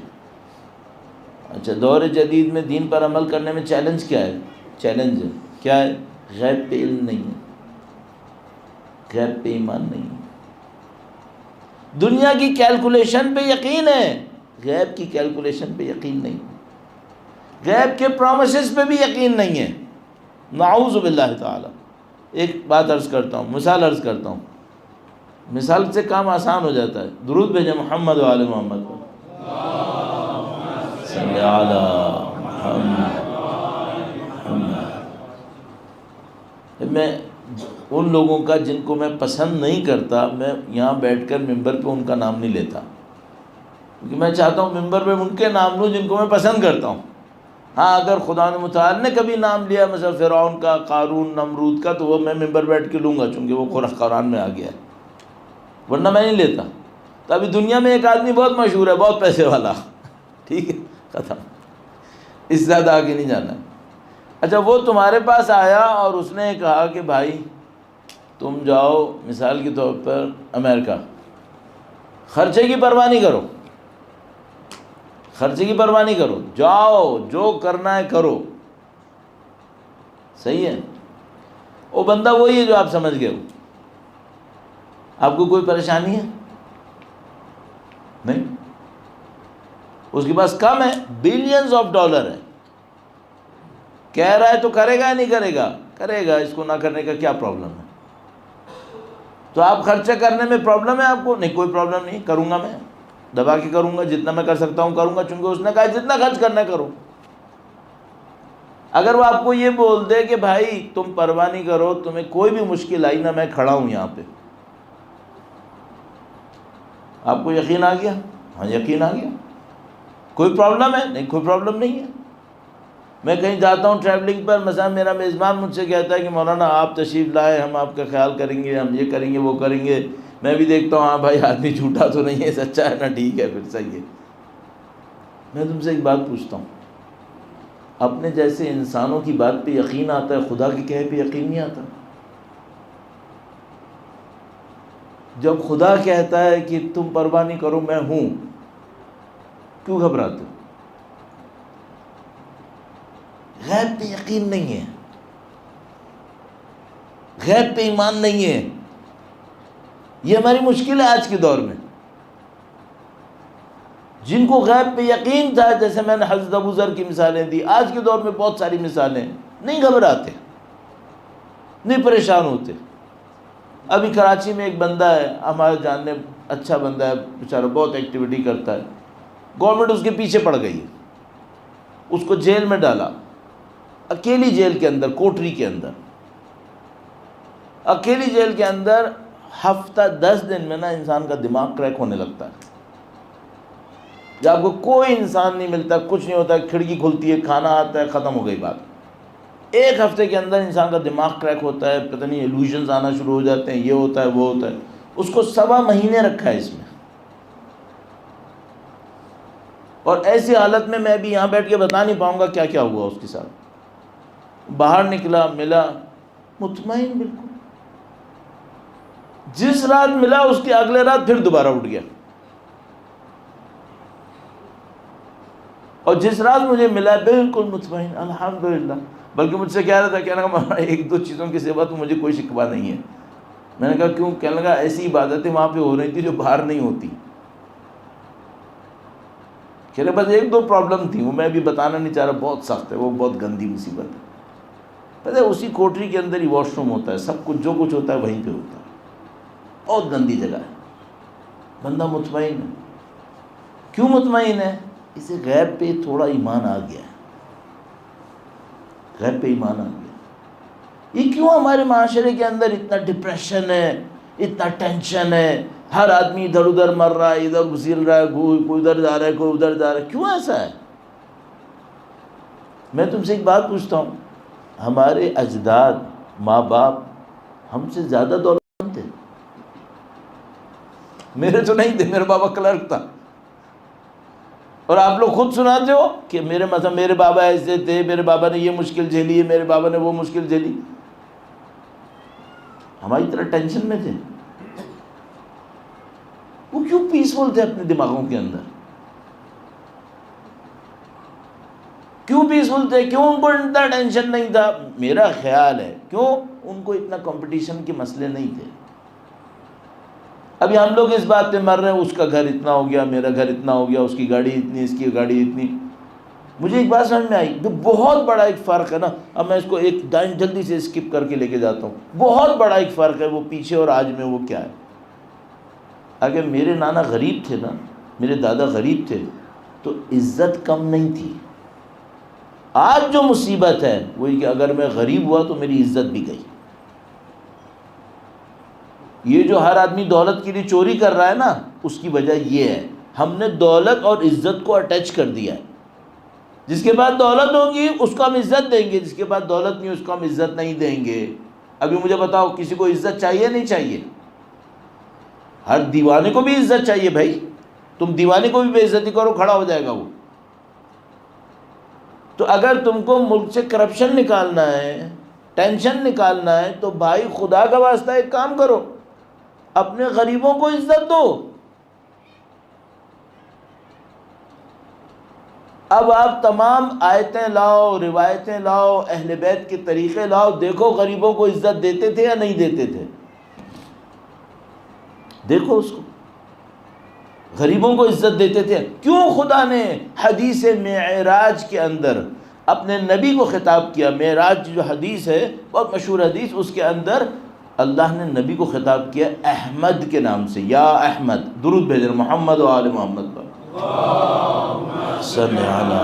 اچھا، دور جدید میں دین پر عمل کرنے میں چیلنج کیا ہے؟ چیلنج ہے کیا ہے؟ غیب پہ علم نہیں ہے، غیب پہ ایمان نہیں ہے. دنیا کی کیلکولیشن پہ یقین ہے، غیب کی کیلکولیشن پہ یقین نہیں. غیب کے پرومسز پہ بھی یقین نہیں ہے. نعوذ باللہ تعالی. ایک بات عرض کرتا ہوں، مثال عرض کرتا ہوں، مثال سے کام آسان ہو جاتا ہے. درود بھیجیں محمد و آل محمد پر. صلی علی محمد. میں ان لوگوں کا جن کو میں پسند نہیں کرتا، میں یہاں بیٹھ کر ممبر پہ ان کا نام نہیں لیتا، کیونکہ میں چاہتا ہوں ممبر پہ ان کے نام لوں جن کو میں پسند کرتا ہوں. ہاں اگر خدا متعال نے کبھی نام لیا مثلا فرعون کا، قارون، نمرود کا، تو وہ میں ممبر بیٹھ کے لوں گا چونکہ وہ قرآن میں آ گیا ہے، ورنہ میں نہیں لیتا. تو ابھی دنیا میں ایک آدمی بہت مشہور ہے، بہت پیسے والا، ٹھیک ہے، ختم، اس سے زیادہ آگے نہیں جانا. اچھا، وہ تمہارے پاس آیا اور اس نے کہا کہ بھائی تم جاؤ مثال کے طور پر امریکہ، خرچے کی پرواہ نہیں کرو، خرچے کی پرواہ نہیں کرو، جاؤ جو کرنا ہے کرو. صحیح ہے؟ وہ بندہ وہی ہے جو آپ سمجھ گئے ہو. آپ کو کوئی پریشانی ہے؟ نہیں. اس کے پاس کم ہے، بلینز آف ڈالر ہے، کہہ رہا ہے تو کرے گا یا نہیں کرے گا؟ کرے گا. اس کو نہ کرنے کا کیا پرابلم ہے؟ تو آپ خرچہ کرنے میں پرابلم ہے آپ کو؟ نہیں، کوئی پرابلم نہیں، کروں گا، میں دبا کے کروں گا، جتنا میں کر سکتا ہوں کروں گا، چونکہ اس نے کہا جتنا خرچ کرنا ہے کرو. اگر وہ آپ کو یہ بول دے کہ بھائی تم پرواہ نہیں کرو، تمہیں کوئی بھی مشکل آئی نا، میں کھڑا ہوں یہاں پہ، آپ کو یقین آ گیا؟ ہاں یقین آ گیا. کوئی پرابلم ہے؟ نہیں، کوئی پرابلم نہیں ہے. میں کہیں جاتا ہوں ٹریولنگ پر، مثلا میرا میزبان مجھ سے کہتا ہے کہ مولانا آپ تشریف لائے، ہم آپ کا خیال کریں گے، ہم یہ کریں گے، وہ کریں گے. میں بھی دیکھتا ہوں ہاں بھائی آدمی جھوٹا تو نہیں ہے، سچا ہے نا، ٹھیک ہے پھر صحیح ہے. میں تم سے ایک بات پوچھتا ہوں، اپنے جیسے انسانوں کی بات پہ یقین آتا ہے، خدا کے کہے پہ یقین نہیں آتا؟ جب خدا کہتا ہے کہ تم پرواہ نہیں کرو میں ہوں، کیوں گھبراتے ہو؟ غیب پہ یقین نہیں ہے، غیب پہ ایمان نہیں ہے. یہ ہماری مشکل ہے آج کے دور میں. جن کو غیب پہ یقین تھا، جیسے میں نے حضرت ابو ذر کی مثالیں دی، آج کے دور میں بہت ساری مثالیں، نہیں گھبراتے، نہیں پریشان ہوتے. ابھی کراچی میں ایک بندہ ہے ہمارے جاننے، اچھا بندہ ہے بیچارہ، بہت ایکٹیویٹی کرتا ہے. گورنمنٹ اس کے پیچھے پڑ گئی ہے، اس کو جیل میں ڈالا، اکیلی جیل کے اندر، کوٹری کے اندر، اکیلی جیل کے اندر. ہفتہ 10 دن میں نا انسان کا دماغ کریک ہونے لگتا ہے. جب آپ کو کوئی انسان نہیں ملتا، کچھ نہیں ہوتا، کھڑکی کھلتی ہے، کھانا آتا ہے، ختم ہو گئی بات. ایک ہفتے کے اندر انسان کا دماغ کریک ہوتا ہے، پتہ نہیں ایلوژنز آنا شروع ہو جاتے ہیں، یہ ہوتا ہے وہ ہوتا ہے. اس کو 7 مہینے رکھا ہے اس میں. اور ایسی حالت میں میں بھی یہاں بیٹھ کے بتا نہیں پاؤں گا کیا کیا ہوا اس کے ساتھ. باہر نکلا، ملا، مطمئن بالکل. جس رات ملا اس کے اگلے رات پھر دوبارہ اٹھ گیا. اور جس رات مجھے ملا بالکل مطمئن الحمدللہ، بلکہ مجھ سے کہہ رہا تھا، کہنے لگا ایک دو چیزوں کے سوا تو مجھے کوئی شکوہ نہیں ہے. میں نے کہا کیوں؟ کہنے لگا ایسی عبادتیں وہاں پہ ہو رہی تھی جو باہر نہیں ہوتی. کہ بس ایک دو پرابلم تھی، وہ میں ابھی بتانا نہیں چاہ رہا، بہت سخت ہے، وہ بہت گندی مصیبت ہے. پتہ ہے اسی کوٹری کے اندر ہی واش روم ہوتا ہے، سب کچھ جو کچھ ہوتا ہے وہیں پہ ہوتا ہے. بہت گندی جگہ ہے. بندہ مطمئن ہے. کیوں مطمئن ہے؟ اسے غیب پہ تھوڑا ایمان آ گیا ہے. غیب پہ ایمان آ گیا. یہ کیوں ہمارے معاشرے کے اندر اتنا ڈپریشن ہے، اتنا ٹینشن ہے، ہر آدمی ادھر ادھر مر رہا ہے، ادھر گھسیل رہا ہے، کوئی ادھر جا رہا ہے، کوئی ادھر جا رہا ہے. کیوں ایسا ہے؟ میں تم سے ایک بات پوچھتا ہوں، ہمارے اجداد ماں باپ ہم سے زیادہ دولت مند تھے؟ میرے تو نہیں تھے، میرے بابا کلرک تھا. اور آپ لوگ خود سناتے ہو کہ میرے بابا ایسے تھے، میرے بابا نے یہ مشکل جھیلی ہے، میرے بابا نے وہ مشکل جھیلی. ہماری طرح ٹینشن میں تھے. وہ کیوں پیسفل تھے اپنے دماغوں کے اندر؟ کیوں پیسفل تھے؟ کیوں ان کو اتنا ٹینشن نہیں تھا؟ میرا خیال ہے کیوں ان کو اتنا کمپٹیشن کے مسئلے نہیں تھے. ابھی ہم لوگ اس بات پہ مر رہے ہیں، اس کا گھر اتنا ہو گیا، میرا گھر اتنا ہو گیا، اس کی گاڑی اتنی، اس کی گاڑی اتنی. مجھے ایک بات سمجھ میں آئی، جو بہت بڑا ایک فرق ہے نا، اب میں اس کو ایک جلدی سے اسکپ کر کے لے کے جاتا ہوں. بہت بڑا ایک فرق ہے وہ پیچھے اور آج میں. وہ کیا ہے؟ اگر میرے نانا غریب تھے نا، میرے دادا غریب تھے، تو عزت کم نہیں تھی. آج جو مصیبت ہے وہی کہ اگر میں غریب ہوا تو میری عزت بھی گئی. یہ جو ہر آدمی دولت کے لیے چوری کر رہا ہے نا، اس کی وجہ یہ ہے ہم نے دولت اور عزت کو اٹیچ کر دیا ہے. جس کے بعد دولت ہوگی اس کو ہم عزت دیں گے، جس کے بعد دولت نہیں اس کو ہم عزت نہیں دیں گے. ابھی مجھے بتاؤ، کسی کو عزت چاہیے نہیں چاہیے؟ ہر دیوانے کو بھی عزت چاہیے بھائی. تم دیوانے کو بھی بے عزتی کرو، کھڑا ہو جائے گا وہ. تو اگر تم کو ملک سے کرپشن نکالنا ہے، ٹینشن نکالنا ہے، تو بھائی خدا کا واسطہ ایک کام کرو، اپنے غریبوں کو عزت دو. اب آپ تمام آیتیں لاؤ، روایتیں لاؤ، اہل بیت کے طریقے لاؤ، دیکھو غریبوں کو عزت دیتے تھے یا نہیں دیتے تھے؟ دیکھو اس کو، غریبوں کو عزت دیتے تھے. کیوں خدا نے حدیث معراج کے اندر اپنے نبی کو خطاب کیا؟ معراج جو حدیث ہے، بہت مشہور حدیث، اس کے اندر اللہ نے نبی کو خطاب کیا احمد کے نام سے. یا احمد، درود بھیجنا محمد و آل محمد پر. صلی علی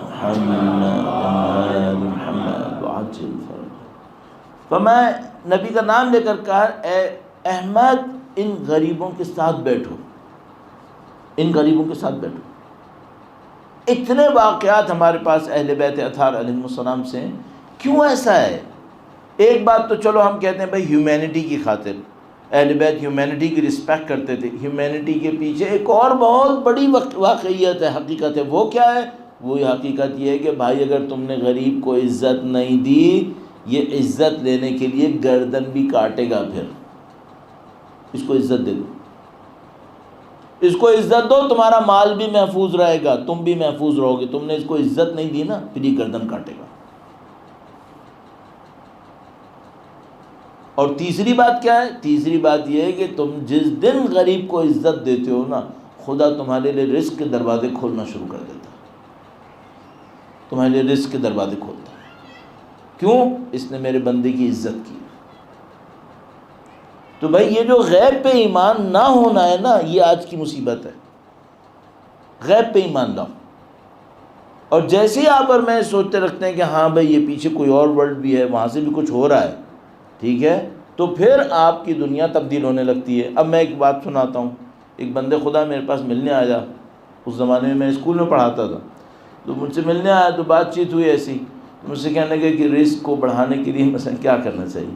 محمد آل محمد وعجل فرج. تو میں نبی کا نام لے کر کہا، اے احمد ان غریبوں کے ساتھ بیٹھو، ان غریبوں کے ساتھ بیٹھو. اتنے واقعات ہمارے پاس اہل بیت اطہار علیہ السلام سے ہیں. کیوں ایسا ہے؟ ایک بات تو چلو ہم کہتے ہیں بھائی ہیومینٹی کی خاطر، اہل بیت ہیومینٹی کی رسپیکٹ کرتے تھے. ہیومینٹی کے پیچھے ایک اور بہت بڑی واقعیت ہے، حقیقت ہے. وہ کیا ہے؟ وہ حقیقت یہ ہے کہ بھائی اگر تم نے غریب کو عزت نہیں دی، یہ عزت لینے کے لیے گردن بھی کاٹے گا. پھر اس کو عزت دے دو، اس کو عزت دو، تمہارا مال بھی محفوظ رہے گا، تم بھی محفوظ رہو گے. تم نے اس کو عزت نہیں دی نا، پھر یہ گردن کاٹے گا. اور تیسری بات کیا ہے؟ تیسری بات یہ ہے کہ تم جس دن غریب کو عزت دیتے ہو نا، خدا تمہارے لیے رزق کے دروازے کھولنا شروع کر دیتا ہے. تمہارے لیے رزق کے دروازے کھولتا ہے. کیوں؟ اس نے میرے بندے کی عزت کی. تو بھائی یہ جو غیب پہ ایمان نہ ہونا ہے نا، یہ آج کی مصیبت ہے. غیب پہ ایمان لاؤ. اور جیسے ہی آپ اور میں سوچتے رکھتے ہیں کہ ہاں بھائی یہ پیچھے کوئی اور ورلڈ بھی ہے، وہاں سے بھی کچھ ہو رہا ہے، ٹھیک ہے، تو پھر آپ کی دنیا تبدیل ہونے لگتی ہے. اب میں ایک بات سناتا ہوں. ایک بندے خدا میرے پاس ملنے آیا. اس زمانے میں اسکول میں پڑھاتا تھا، تو مجھ سے ملنے آیا، تو بات چیت ہوئی ایسی. مجھ سے کہنے لگے کہ رزق کو بڑھانے کے لیے مثلا کیا کرنا چاہیے.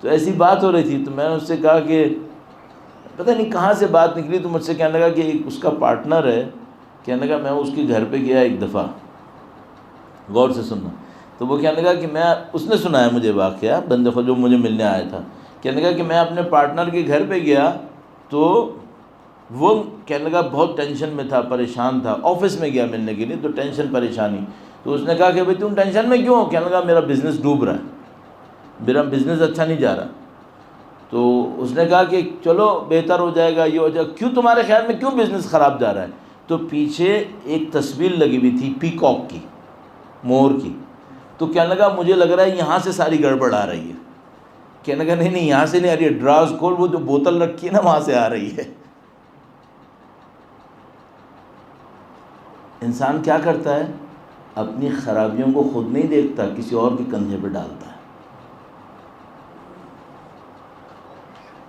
تو ایسی بات ہو رہی تھی، تو میں نے اس سے کہا کہ پتہ نہیں کہاں سے بات نکلی، تو مجھ سے کہنے لگا کہ ایک اس کا پارٹنر ہے. کہنے لگا میں اس کے گھر پہ گیا ایک دفعہ. غور سے سننا. تو وہ کہنے لگا کہ اس نے سنایا مجھے واقعہ، بندے کو جو مجھے ملنے آیا تھا. کہنے لگا کہ میں اپنے پارٹنر کے گھر پہ گیا، تو وہ کہنے لگا بہت ٹینشن میں تھا، پریشان تھا، آفس میں گیا ملنے کے لیے تو ٹینشن پریشانی، تو اس نے کہا کہ بھائی تم ٹینشن میں کیوں ہو؟ کہنے لگا میرا بزنس ڈوب رہا ہے، میرا بزنس اچھا نہیں جا رہا. تو اس نے کہا کہ چلو بہتر ہو جائے گا، یہ ہو جائے گا. کیوں تمہارے خیال میں کیوں بزنس خراب جا رہا ہے؟ تو پیچھے ایک تصویر لگی ہوئی تھی پیکاک کی، مور کی. تو کہنے لگا مجھے لگ رہا ہے یہاں سے ساری گڑبڑ آ رہی ہے. کہنے لگا نہیں یہاں سے نہیں آ رہی ہے، ڈراز کھول، وہ جو بوتل رکھی ہے نا وہاں سے آ رہی ہے. انسان کیا کرتا ہے؟ اپنی خرابیوں کو خود نہیں دیکھتا، کسی اور کے کندھے پہ ڈالتا ہے.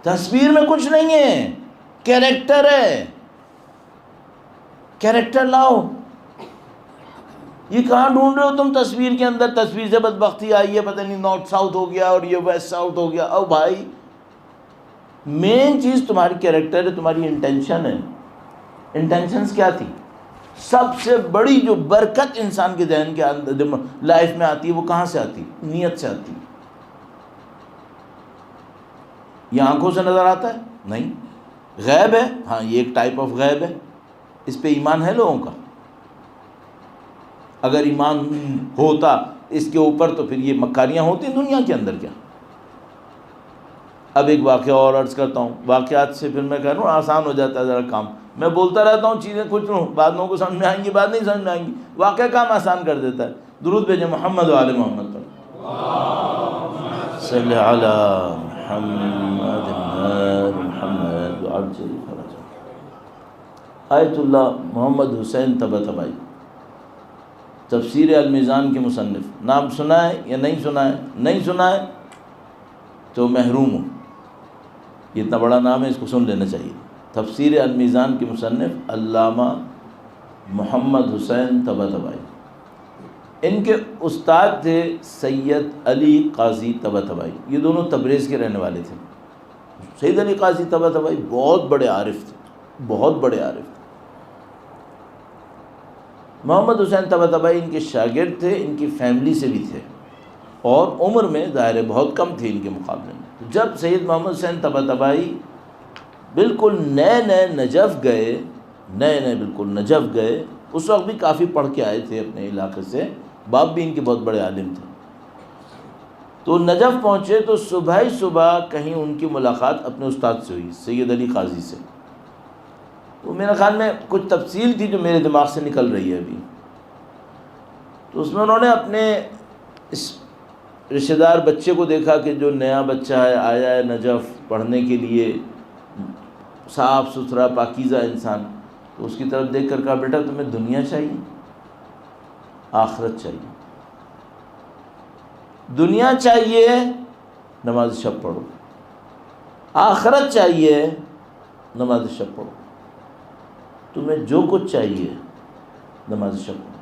تصویر میں کچھ نہیں ہے، کیریکٹر ہے. کیریکٹر لاؤ. یہ کہاں ڈھونڈ رہے ہو تم تصویر کے اندر؟ تصویر سے بدبختی آئی ہے، پتہ نہیں نارتھ ساؤتھ ہو گیا اور یہ ویسٹ ساؤتھ ہو گیا. او بھائی مین چیز تمہاری کیریکٹر ہے، تمہاری انٹینشن ہے. انٹینشنز کیا تھی؟ سب سے بڑی جو برکت انسان کے ذہن کے اندر لائف میں آتی ہے وہ کہاں سے آتی؟ نیت سے آتی. یہ آنکھوں سے نظر آتا ہے؟ نہیں. غیب ہے؟ ہاں یہ ایک ٹائپ آف غیب ہے. اس پہ ایمان ہے لوگوں کا؟ اگر ایمان ہوتا اس کے اوپر تو پھر یہ مکاریاں ہوتی دنیا کے اندر کیا. اب ایک واقعہ اور عرض کرتا ہوں، واقعات سے پھر میں کہہ رہا ہوں آسان ہو جاتا ہے ذرا کام. میں بولتا رہتا ہوں چیزیں کچھ بعد لوگوں کو سمجھ میں آئیں گی، بعد نہیں سمجھ میں آئیں گی. واقعہ کام آسان کر دیتا ہے. درود بھیجیں محمد و آل محمد پر. صلی علی محمد محمد وعجل فرجہ. آیت اللہ محمد حسین طباطبائی، تفسیر المیزان کے مصنف. نام سنا ہے یا نہیں سنا ہے؟ نہیں سنا ہے تو محروم ہوں. یہ اتنا بڑا نام ہے، اس کو سن لینا چاہیے. تفسیر المیزان کے مصنف علامہ محمد حسین طباطبائی. ان کے استاد تھے سید علی قاضی طباطبائی. یہ دونوں تبریز کے رہنے والے تھے. سید علی قاضی طباطبائی بہت بڑے عارف تھے، بہت بڑے عارف تھے. محمد حسین طباطبائی ان کے شاگرد تھے، ان کی فیملی سے بھی تھے، اور عمر میں ظاہر بہت کم تھی ان کے مقابلے میں. جب سید محمد حسین طباطبائی بالکل نئے نجف گئے، بالکل نجف گئے، اس وقت بھی کافی پڑھ کے آئے تھے اپنے علاقے سے. باپ بھی ان کے بہت بڑے عالم تھے. تو نجف پہنچے تو صبح کہیں ان کی ملاقات اپنے استاد سے ہوئی، سید علی قاضی سے. تو میرے خیال میں کچھ تفصیل تھی جو میرے دماغ سے نکل رہی ہے ابھی. تو اس میں انہوں نے اپنے اس رشتہ دار بچے کو دیکھا کہ جو نیا بچہ ہے، آیا ہے نجف پڑھنے کے لیے، صاف ستھرا پاکیزہ انسان. تو اس کی طرف دیکھ کر کہا بیٹا تمہیں دنیا چاہیے آخرت چاہیے؟ دنیا چاہیے نماز شب پڑھو، آخرت چاہیے نماز شب پڑھو. تمہیں جو کچھ چاہیے نماز شب پڑھو.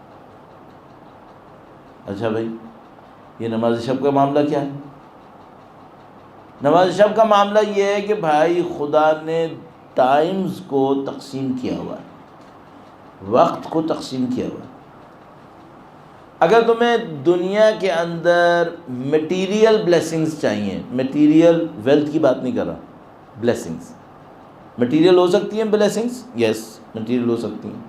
اچھا بھائی یہ نماز شب کا معاملہ کیا ہے؟ نماز شب کا معاملہ یہ ہے کہ بھائی خدا نے ٹائمز کو تقسیم کیا ہوا ہے، وقت کو تقسیم کیا ہوا ہے. اگر تمہیں دنیا کے اندر میٹیریل بلیسنگز چاہیے، میٹیریل ویلتھ کی بات نہیں کر رہا، بلیسنگز میٹیریل ہو سکتی ہیں، بلیسنگز یس میٹیریل ہو سکتی ہیں.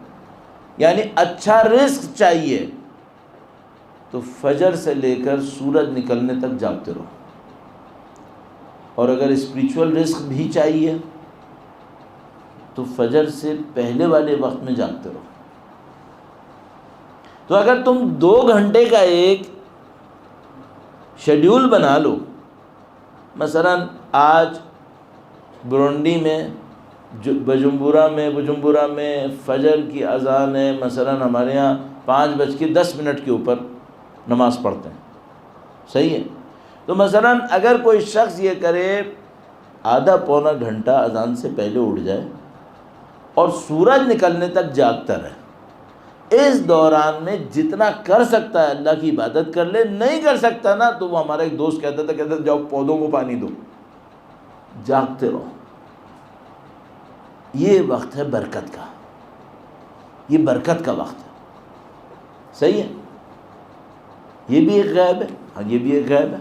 یعنی اچھا رزق چاہیے تو فجر سے لے کر سورج نکلنے تک جاگتے رہو. اور اگر اسپریچول رزق بھی چاہیے تو فجر سے پہلے والے وقت میں جاگتے رہو. تو اگر تم 2 گھنٹے کا ایک شیڈیول بنا لو، مثلا آج برونڈی میں بجمبورا میں فجر کی اذان ہے، مثلا ہمارے ہاں 5:10 کے اوپر نماز پڑھتے ہیں، صحیح ہے. تو مثلا اگر کوئی شخص یہ کرے آدھا پونا گھنٹہ اذان سے پہلے اٹھ جائے اور سورج نکلنے تک جاگتا رہے، اس دوران میں جتنا کر سکتا ہے اللہ کی عبادت کر لے. نہیں کر سکتا نا تو وہ ہمارا ایک دوست کہتا تھا جاؤ پودوں کو پانی دو، جاگتے رہو. یہ وقت ہے برکت کا، یہ برکت کا وقت ہے، صحیح ہے. یہ بھی ایک غیب ہے، ہاں یہ بھی ایک غیب ہے.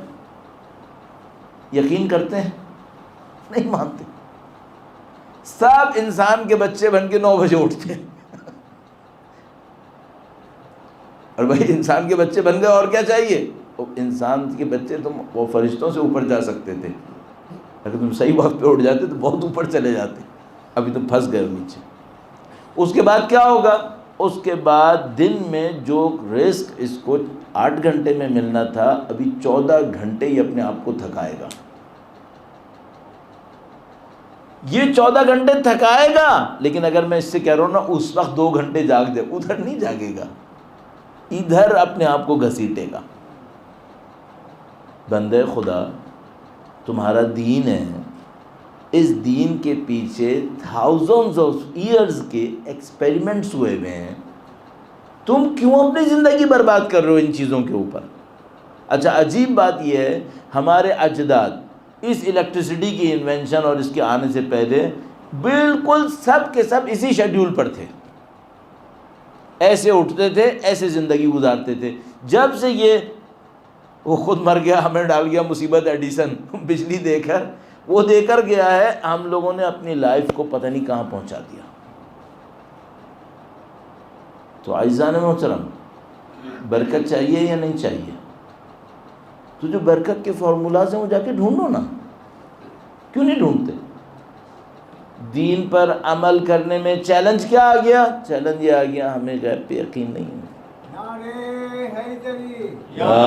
یقین کرتے ہیں؟ نہیں مانتے. سب انسان کے بچے بن کے 9 بجے اٹھتے ہیں، اور بھائی انسان کے بچے بن گئے اور کیا چاہیے؟ انسان کے بچے تم وہ فرشتوں سے اوپر جا سکتے تھے، اگر تم صحیح وقت پہ اٹھ جاتے تو بہت اوپر چلے جاتے، ابھی تم پھنس گئے نیچے۔ اس کے بعد کیا ہوگا؟ اس کے بعد دن میں جو رزق اس کو 8 گھنٹے میں ملنا تھا، ابھی 14 گھنٹے ہی اپنے آپ کو تھکائے گا۔ یہ 14 گھنٹے تھکائے گا، لیکن اگر میں اس سے کہہ رہا ہوں نا اس وقت 2 گھنٹے جاگ دے، ادھر نہیں جاگے گا، ادھر اپنے آپ کو گھسیٹے گا۔ بندے خدا، تمہارا دین ہے، اس دین کے پیچھے thousands of years کے ایکسپیریمنٹس ہوئے ہوئے ہیں، تم کیوں اپنی زندگی برباد کر رہے ہو ان چیزوں کے اوپر؟ اچھا عجیب بات یہ ہے، ہمارے اجداد اس الیکٹریسٹی کی انوینشن اور اس کے آنے سے پہلے بالکل سب کے سب اسی شیڈیول پر تھے، ایسے اٹھتے تھے، ایسے زندگی گزارتے تھے۔ جب سے یہ وہ خود مر گیا، ہمیں ڈال گیا مصیبت ایڈیسن، بجلی دے کر وہ دے کر گیا ہے، ہم لوگوں نے اپنی لائف کو پتہ نہیں کہاں پہنچا دیا۔ تو عزیزان محترم، برکت چاہیے یا نہیں چاہیے؟ تو جو برکت کے فارمولاز ہیں وہ جا کے ڈھونڈو نا، کیوں نہیں ڈھونڈتے؟ دین پر عمل کرنے میں چیلنج کیا آ گیا؟ چیلنج یہ آ گیا ہمیں غیب پہ یقین نہیں ہے۔ نعرے حیدری، یا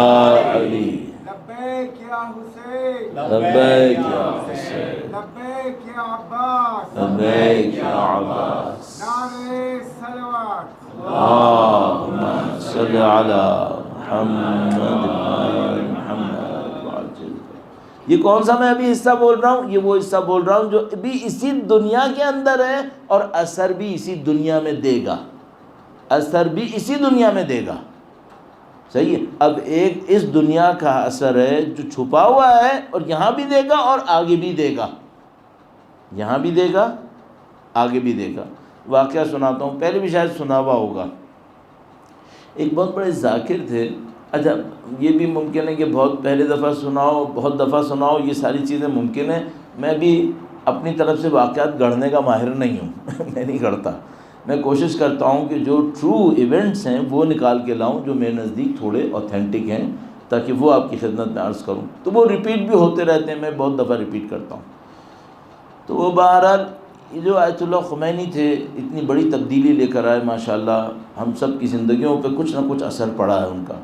علی، لبیک یا حسین، لبیک یا حسین، لبیک یا عباس، لبیک یا عباس، نعرے صلوات۔ اللہم صلی علی محمد وعلی محمد وعجل۔ یہ کون سا میں ابھی حصہ بول رہا ہوں؟ یہ وہ حصہ بول رہا ہوں جو ابھی اسی دنیا کے اندر ہے، اور اثر بھی اسی دنیا میں دے گا، اثر بھی اسی دنیا میں دے گا، صحیح ہے؟ اب ایک اس دنیا کا اثر ہے جو چھپا ہوا ہے، اور یہاں بھی دے گا اور آگے بھی دے گا، یہاں بھی دے گا آگے بھی دے گا۔ واقعہ سناتا ہوں، پہلے بھی شاید سنا ہوا ہوگا۔ ایک بہت بڑے ذاکر تھے، اچھا یہ بھی ممکن ہے کہ بہت پہلے دفعہ سناؤ، بہت دفعہ سناؤ، یہ ساری چیزیں ممکن ہیں۔ میں بھی اپنی طرف سے واقعات گڑھنے کا ماہر نہیں ہوں میں نہیں گڑھتا، میں کوشش کرتا ہوں کہ جو ٹرو ایونٹس ہیں وہ نکال کے لاؤں جو میرے نزدیک تھوڑے اوتھینٹک ہیں، تاکہ وہ آپ کی خدمت میں عرض کروں۔ تو وہ ریپیٹ بھی ہوتے رہتے ہیں، میں بہت دفعہ ریپیٹ کرتا ہوں۔ تو وہ بہرحال یہ جو آیت اللہ خمینی تھے، اتنی بڑی تبدیلی لے کر آئے ماشاءاللہ، ہم سب کی زندگیوں پہ کچھ نہ کچھ اثر پڑا ہے ان کا۔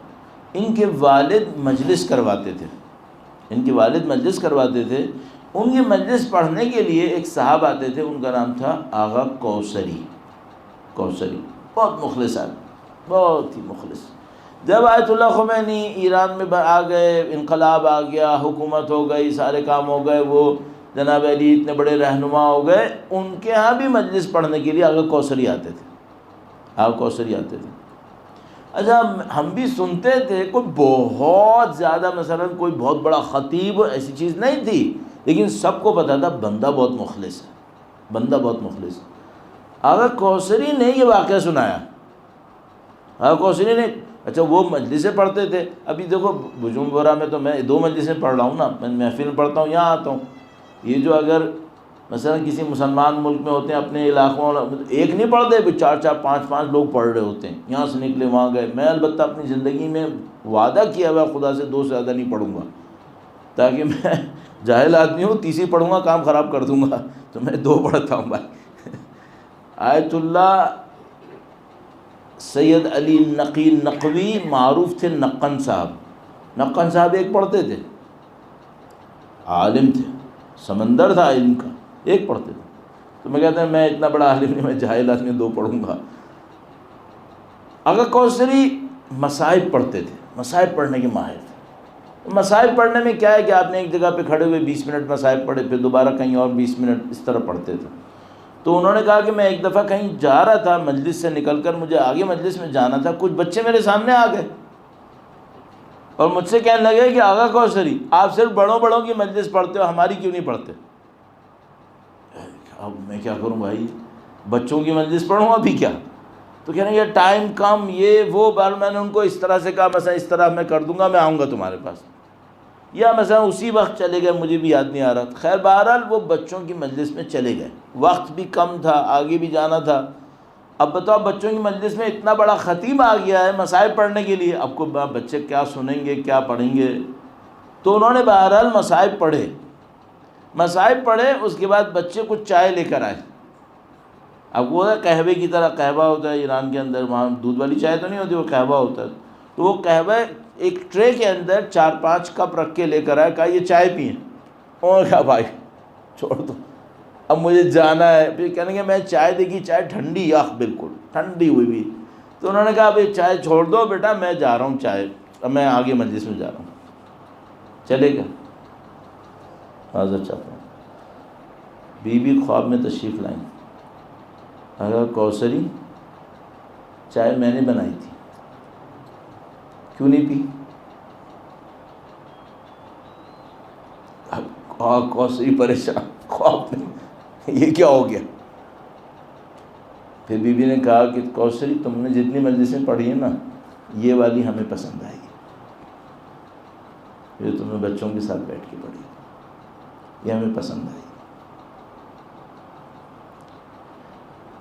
ان کے والد مجلس کرواتے تھے، ان کے والد مجلس کرواتے تھے۔ ان کے مجلس پڑھنے کے لیے ایک صاحب آتے تھے، ان کا نام تھا آغا کوثری۔ کوثری بہت مخلص آدمی، بہت ہی مخلص۔ جب آیت اللہ خمینی ایران میں آ گئے، انقلاب آ گیا، حکومت ہو گئی، سارے کام ہو گئے، وہ جناب علی اتنے بڑے رہنما ہو گئے، ان کے ہاں بھی مجلس پڑھنے کے لیے آغا کوثری آتے تھے، آغا کوثری آتے تھے۔ اچھا ہم بھی سنتے تھے، کوئی بہت زیادہ مثلا کوئی بہت بڑا خطیب ایسی چیز نہیں تھی، لیکن سب کو پتا تھا بندہ بہت مخلص ہے، بندہ بہت مخلص ہے۔ آغا کوثری نے یہ واقعہ سنایا، آغا کوثری نے، اچھا وہ مجلسیں پڑھتے تھے۔ ابھی دیکھو بجوم بورا میں تو میں 2 مجلسیں پڑھ رہا ہوں نا، میں محفل میں پڑھتا ہوں، یہاں آتا ہوں۔ یہ جو اگر مثلا کسی مسلمان ملک میں ہوتے ہیں اپنے علاقوں، ایک نہیں پڑھتے، 4-4 5-5 لوگ پڑھ رہے ہوتے ہیں، یہاں سے نکلے وہاں گئے۔ میں البتہ اپنی زندگی میں وعدہ کیا ہوا خدا سے 2 سے زیادہ نہیں پڑھوں گا، تاکہ میں جاہل آدمی ہوں، تیسری پڑھوں گا کام خراب کر دوں گا، تو میں 2 پڑھتا ہوں بھائی۔ آیت اللہ سید علی نقی نقوی معروف تھے نقن صاحب، نقن صاحب ایک پڑھتے تھے، عالم تھے، سمندر تھا علم کا، ایک پڑھتے تھے۔ تو میں کہتا ہوں میں اتنا بڑا عالم نہیں، میں جاہل آدمی 2 پڑھوں گا۔ آغا کوثری مصائب پڑھتے تھے، مصائب پڑھنے کے ماہر تھے۔ مصائب پڑھنے میں کیا ہے کہ آپ نے ایک جگہ پہ کھڑے ہوئے 20 منٹ مصائب پڑھے، پھر دوبارہ کہیں اور 20 منٹ، اس طرح پڑھتے تھے۔ تو انہوں نے کہا کہ میں ایک دفعہ کہیں جا رہا تھا مجلس سے نکل کر، مجھے آگے مجلس میں جانا تھا، کچھ بچے میرے سامنے آ گئے اور مجھ سے کہنے لگے کہ آغا کوثری آپ صرف بڑوں کی مجلس پڑھتے ہو، ہماری کیوں نہیں پڑھتے؟ اب میں کیا کروں بھائی، بچوں کی مجلس پڑھوں ابھی کیا؟ تو کہہ رہے ہیں یہ ٹائم کم، یہ وہ بار میں نے ان کو اس طرح سے کہا، مثلا اس طرح میں کر دوں گا، میں آؤں گا تمہارے پاس۔ یا مثلا اسی وقت چلے گئے، مجھے بھی یاد نہیں آ رہا. خیر بہرحال وہ بچوں کی مجلس میں چلے گئے، وقت بھی کم تھا، آگے بھی جانا تھا. اب بتاؤ بچوں کی مجلس میں اتنا بڑا خطیب آ گیا ہے مصائب پڑھنے کے لیے، اب کو بچے کیا سنیں گے کیا پڑھیں گے. تو انہوں نے بہرحال مصائب پڑھے. اس کے بعد بچے کچھ چائے لے کر آئے. اب وہ قہوے کی طرح، قہوہ ہوتا ہے ایران کے اندر، وہاں دودھ والی چائے تو نہیں ہوتی، وہ قہوہ ہوتا ہے. تو وہ قہوہ ایک ٹرے کے اندر 4-5 کپ رکھ کے لے کر آئے، کہا یہ چائے پئیں. اور کہا بھائی چھوڑ دو، اب مجھے جانا ہے. پھر کہنے کہ میں چائے دیکھی، چائے ٹھنڈی، بالکل ٹھنڈی ہوئی بھی. تو انہوں نے کہا ابھی چائے چھوڑ دو بیٹا، میں جا رہا ہوں چائے، اب میں آگے مجلس میں جا رہا ہوں. چلے گا حاضر چاہتا ہوں. بی خواب میں تشریف لائیں. اگر کوثری چائے میں نے بنائی تھی، کیوں نہیں پی؟ کوثری پریشان، خواب میں یہ کیا ہو گیا؟ پھر بی بی نے کہا کہ کوثری تم نے جتنی مجلسیں پڑھی ہیں نا، یہ والی ہمیں پسند آئی، یہ تم نے بچوں کے ساتھ بیٹھ کے پڑھی، یہ ہمیں پسند آئی.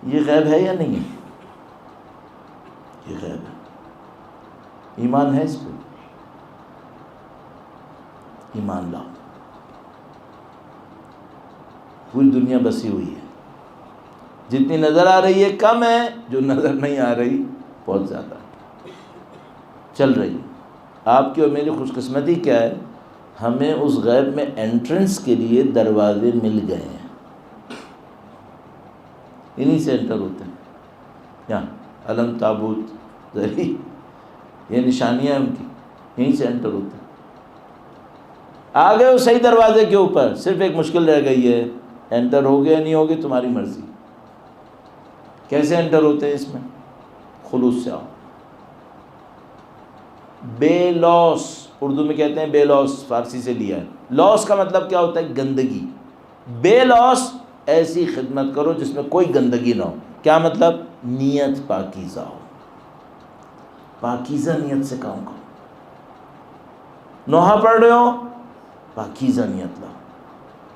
یہ غیب ہے یا نہیں ہے؟ یہ غیب ہے. ایمان ہے اس پہ؟ ایمان لاؤ. پوری دنیا بسی ہوئی ہے، جتنی نظر آ رہی ہے کم ہے، جو نظر نہیں آ رہی بہت زیادہ چل رہی ہے. آپ کی اور میری خوش قسمتی کیا ہے، ہمیں اس غیب میں انٹرنس کے لیے دروازے مل گئے ہیں. انہی سے انٹر ہوتے ہیں. یہاں علم تابوت ذری، یہ نشانیاں ان کی، یہیں سے انٹر ہوتے ہیں. آ گئے ہو صحیح دروازے کے اوپر، صرف ایک مشکل رہ گئی ہے، انٹر ہو گئے نہیں ہوگے تمہاری مرضی. کیسے انٹر ہوتے ہیں اس میں؟ خلوص سے آؤ. بے لوس، اردو میں کہتے ہیں بے لوس، فارسی سے لیا ہے. لوس کا مطلب کیا ہوتا ہے؟ گندگی. بے لوس ایسی خدمت کرو جس میں کوئی گندگی نہ ہو. کیا مطلب؟ نیت پاکیزہ ہو، پاکیزہ نیت سے کام کرو. نوحہ پڑھ رہے ہو، پاکیزہ نیت لاؤ.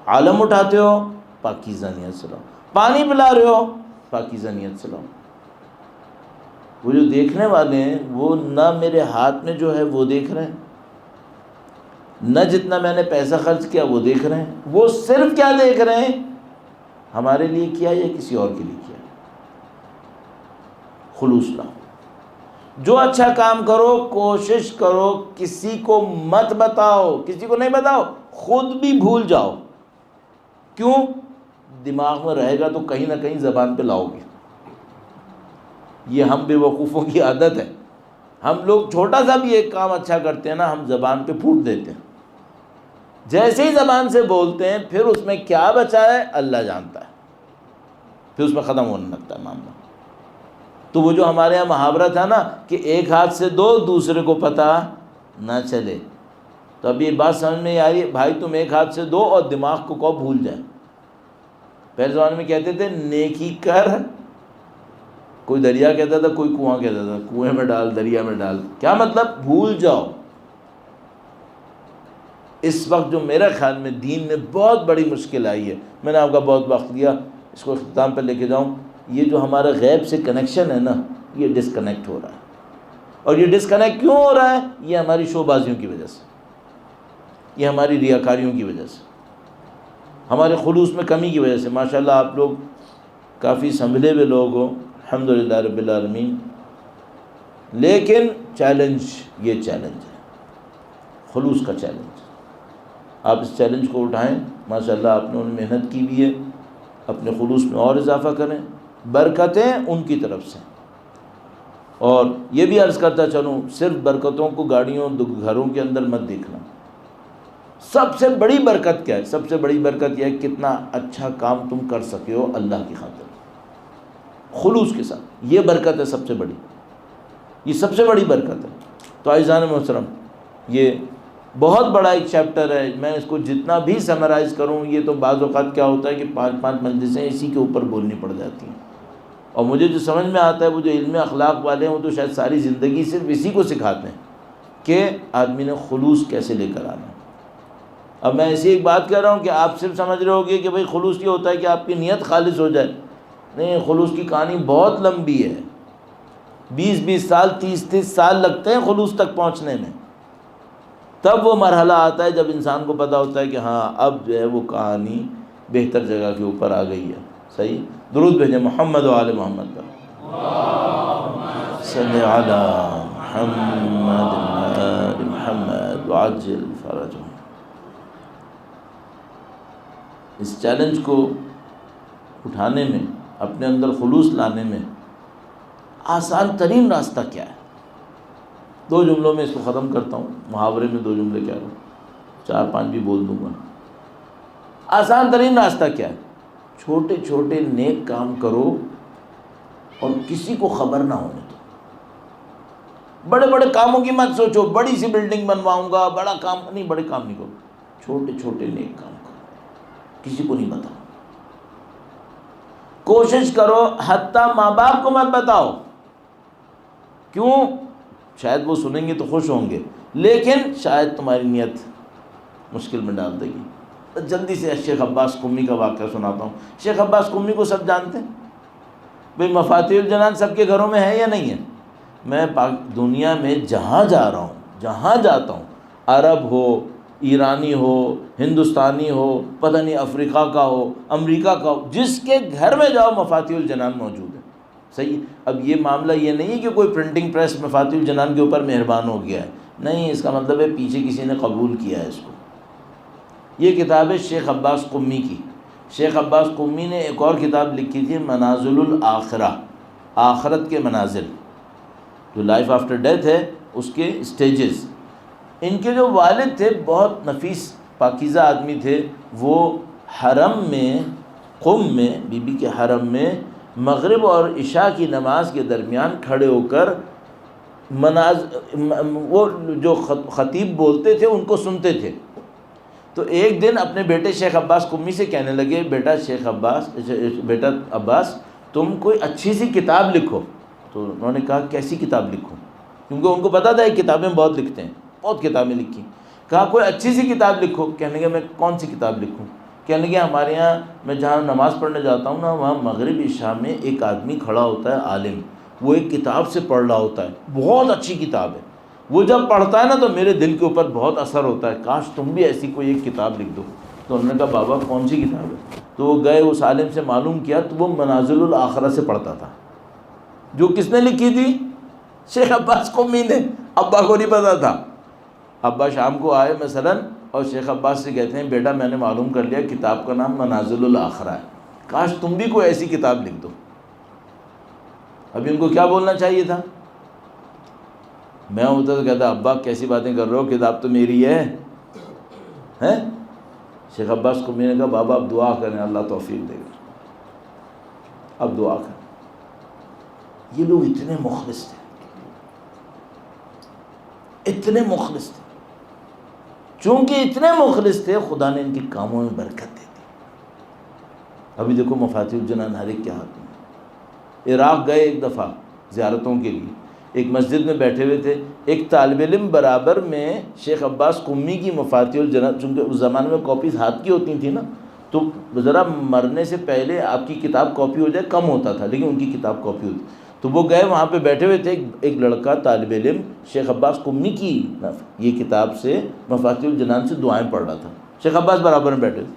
عالم اٹھاتے ہو، پاکیزہ نیت سے لاؤ. پانی پلا رہے ہو، پاکیزہ نیت سے لاؤ. وہ جو دیکھنے والے ہیں وہ نہ میرے ہاتھ میں جو ہے وہ دیکھ رہے ہیں، نہ جتنا میں نے پیسہ خرچ کیا وہ دیکھ رہے ہیں. وہ صرف کیا دیکھ رہے ہیں؟ ہمارے لیے کیا یا کسی اور کے لیے کیا. خلوص لاؤ. جو اچھا کام کرو کوشش کرو کسی کو مت بتاؤ، کسی کو نہیں بتاؤ، خود بھی بھول جاؤ. کیوں؟ دماغ میں رہے گا تو کہیں نہ کہیں زبان پہ لاؤ گے. یہ ہم بے وقوفوں کی عادت ہے. ہم لوگ چھوٹا سا بھی ایک کام اچھا کرتے ہیں نا، ہم زبان پہ پھوٹ دیتے ہیں. جیسے ہی زبان سے بولتے ہیں پھر اس میں کیا بچا ہے اللہ جانتا ہے، پھر اس میں ختم ہونے لگتا ہے معاملہ. تو وہ جو ہمارے یہاں محاورہ تھا نا کہ ایک ہاتھ سے دو دوسرے کو پتہ نہ چلے، تو اب یہ بات سمجھ میں آ رہی ہے بھائی تم ایک ہاتھ سے دو اور دماغ کو بھول جائے. پہلے زمانے میں کہتے تھے نیکی کر، کوئی دریا کہتا تھا، کوئی کنواں کہتا تھا، کنویں میں ڈال، دریا میں ڈال. کیا مطلب؟ بھول جاؤ. اس وقت جو میرے خیال میں دین میں بہت بڑی مشکل آئی ہے، میں نے آپ کا بہت وقت لیا، اس کو اختتام پہ لے کے جاؤں. یہ جو ہمارا غیب سے کنیکشن ہے نا، یہ ڈسکنیکٹ ہو رہا ہے. اور یہ ڈسکنیکٹ کیوں ہو رہا ہے؟ یہ ہماری شو بازیوں کی وجہ سے، یہ ہماری ریاکاریوں کی وجہ سے، ہمارے خلوص میں کمی کی وجہ سے. ماشاءاللہ آپ لوگ کافی سنبھلے ہوئے لوگ ہو، الحمدللہ رب العالمین. لیکن چیلنج، یہ چیلنج ہے، خلوص کا چیلنج. آپ اس چیلنج کو اٹھائیں. ماشاءاللہ آپ نے محنت کی بھی ہے، اپنے خلوص میں اور اضافہ کریں، برکتیں ان کی طرف سے. اور یہ بھی عرض کرتا چلوں، صرف برکتوں کو گاڑیوں گھروں کے اندر مت دیکھنا. سب سے بڑی برکت کیا ہے؟ سب سے بڑی برکت یہ ہے کتنا اچھا کام تم کر سکے ہو اللہ کی خاطر خلوص کے ساتھ. یہ برکت ہے سب سے بڑی، یہ سب سے بڑی برکت ہے. تو عزیزان محترم، یہ بہت بڑا ایک چیپٹر ہے. میں اس کو جتنا بھی سمرائز کروں، یہ تو بعض اوقات کیا ہوتا ہے کہ 5 مجلسیں اسی کے اوپر بولنی پڑ جاتی ہیں. اور مجھے جو سمجھ میں آتا ہے، وہ جو علم اخلاق والے ہیں وہ تو شاید ساری زندگی صرف اسی کو سکھاتے ہیں کہ آدمی نے خلوص کیسے لے کر آنا ہے. اب میں ایسی ایک بات کہہ رہا ہوں کہ آپ صرف سمجھ رہے ہوگے کہ بھئی خلوص یہ ہوتا ہے کہ آپ کی نیت خالص ہو جائے. نہیں، خلوص کی کہانی بہت لمبی ہے. 20 سال 30 سال لگتے ہیں خلوص تک پہنچنے میں. تب وہ مرحلہ آتا ہے جب انسان کو پتہ ہوتا ہے کہ ہاں اب جو ہے وہ کہانی بہتر جگہ کے اوپر آ گئی ہے. صحیح. درود بھیجیں محمد و آل محمد پر. صلی علی محمد آل محمد وعجل فرجهم. اس چیلنج کو اٹھانے میں، اپنے اندر خلوص لانے میں آسان ترین راستہ کیا ہے؟ 2 جملوں میں اس کو ختم کرتا ہوں. محاورے میں 2 جملے کہہ رہا ہوں، 4-5 بھی بول دوں گا. آسان ترین راستہ کیا ہے؟ چھوٹے چھوٹے نیک کام کرو اور کسی کو خبر نہ ہونے دو. بڑے بڑے کاموں کی مت سوچو، بڑی سی بلڈنگ بنواؤں گا، بڑا کام نہیں، بڑے کام نہیں کرو. چھوٹے چھوٹے نیک کام کرو، کسی کو نہیں بتاؤ. کوشش کرو حتیٰ ماں باپ کو مت بتاؤ. کیوں؟ شاید وہ سنیں گے تو خوش ہوں گے، لیکن شاید تمہاری نیت مشکل میں ڈال دے گی. جلدی سے شیخ عباس قمی کا واقعہ سناتا ہوں. شیخ عباس قمی کو سب جانتے ہیں. بھئی مفاتیح الجنان سب کے گھروں میں ہے یا نہیں ہے؟ میں دنیا میں جہاں جا رہا ہوں، جہاں جاتا ہوں، عرب ہو، ایرانی ہو، ہندوستانی ہو، پتہ نہیں افریقہ کا ہو، امریکہ کا ہو، جس کے گھر میں جاؤ مفاتیح الجنان موجود ہے. صحیح. اب یہ معاملہ یہ نہیں ہے کہ کوئی پرنٹنگ پریس مفاتیح الجنان کے اوپر مہربان ہو گیا ہے. نہیں، اس کا مطلب ہے پیچھے کسی نے قبول کیا ہے اس کو. یہ کتاب ہے شیخ عباس قمی کی. شیخ عباس قمی نے ایک اور کتاب لکھی تھی، منازل الآخرہ، آخرت کے منازل، جو لائف آفٹر ڈیتھ ہے اس کے اسٹیجز. ان کے جو والد تھے بہت نفیس پاکیزہ آدمی تھے. وہ حرم میں، قم میں، بی بی کے حرم میں مغرب اور عشاء کی نماز کے درمیان کھڑے ہو کر وہ جو خطیب بولتے تھے ان کو سنتے تھے. تو ایک دن اپنے بیٹے شیخ عباس قمی سے کہنے لگے، بیٹا عباس تم کوئی اچھی سی کتاب لکھو. تو انہوں نے کہا کیسی کتاب لکھوں؟ کیونکہ ان کو پتا تھا یہ کتابیں بہت لکھتے ہیں، بہت کتابیں لکھی. کہا کوئی اچھی سی کتاب لکھو. کہنے لگے میں کون سی کتاب لکھوں؟ کہنے لگے ہمارے یہاں میں جہاں نماز پڑھنے جاتا ہوں نا، وہاں مغرب عشاء میں ایک آدمی کھڑا ہوتا ہے عالم، وہ ایک کتاب سے پڑھ رہا ہوتا ہے، بہت اچھی کتاب ہے. وہ جب پڑھتا ہے نا تو میرے دل کے اوپر بہت اثر ہوتا ہے، کاش تم بھی ایسی کوئی ایک کتاب لکھ دو. تو انہوں نے کہا بابا کون سی کتاب ہے؟ تو وہ گئے اس عالم سے معلوم کیا تو وہ منازل الآخرہ سے پڑھتا تھا. جو کس نے لکھی تھی؟ شیخ عباس قمی نے. ابا کو نہیں پتا تھا. ابا شام کو آئے مثلاً اور شیخ عباس سے کہتے ہیں بیٹا میں نے معلوم کر لیا کتاب کا نام منازل الآخرہ ہے، کاش تم بھی کوئی ایسی کتاب لکھ دو. ابھی ان کو کیا بولنا چاہیے تھا؟ میں ہوتا تو کہتا ابا کیسی باتیں کر رہے ہو، کتاب تو میری ہے. شیخ عباس قمی نے کہا بابا اب دعا کریں، اللہ توفیق دے گا، اب دعا کریں. یہ لوگ اتنے مخلص تھے، اتنے مخلص تھے. چونکہ اتنے مخلص تھے خدا نے ان کے کاموں میں برکت دے دی. ابھی دیکھو مفاتیح الجنان ہر ایک کے ہاتھ میں. عراق گئے ایک دفعہ زیارتوں کے لیے، ایک مسجد میں بیٹھے ہوئے تھے، ایک طالب علم برابر میں شیخ عباس قمی کی مفاتیح الجنان، چونکہ اس زمانے میں کاپیز ہاتھ کی ہوتی تھیں نا، تو ذرا مرنے سے پہلے آپ کی کتاب کاپی ہو جائے کم ہوتا تھا، لیکن ان کی کتاب کاپی ہوتی. تو وہ گئے وہاں پہ بیٹھے ہوئے تھے، ایک لڑکا طالب علم شیخ عباس قمی کی یہ کتاب سے مفاتیح الجنان سے دعائیں پڑھ رہا تھا. شیخ عباس برابر میں بیٹھے تھے.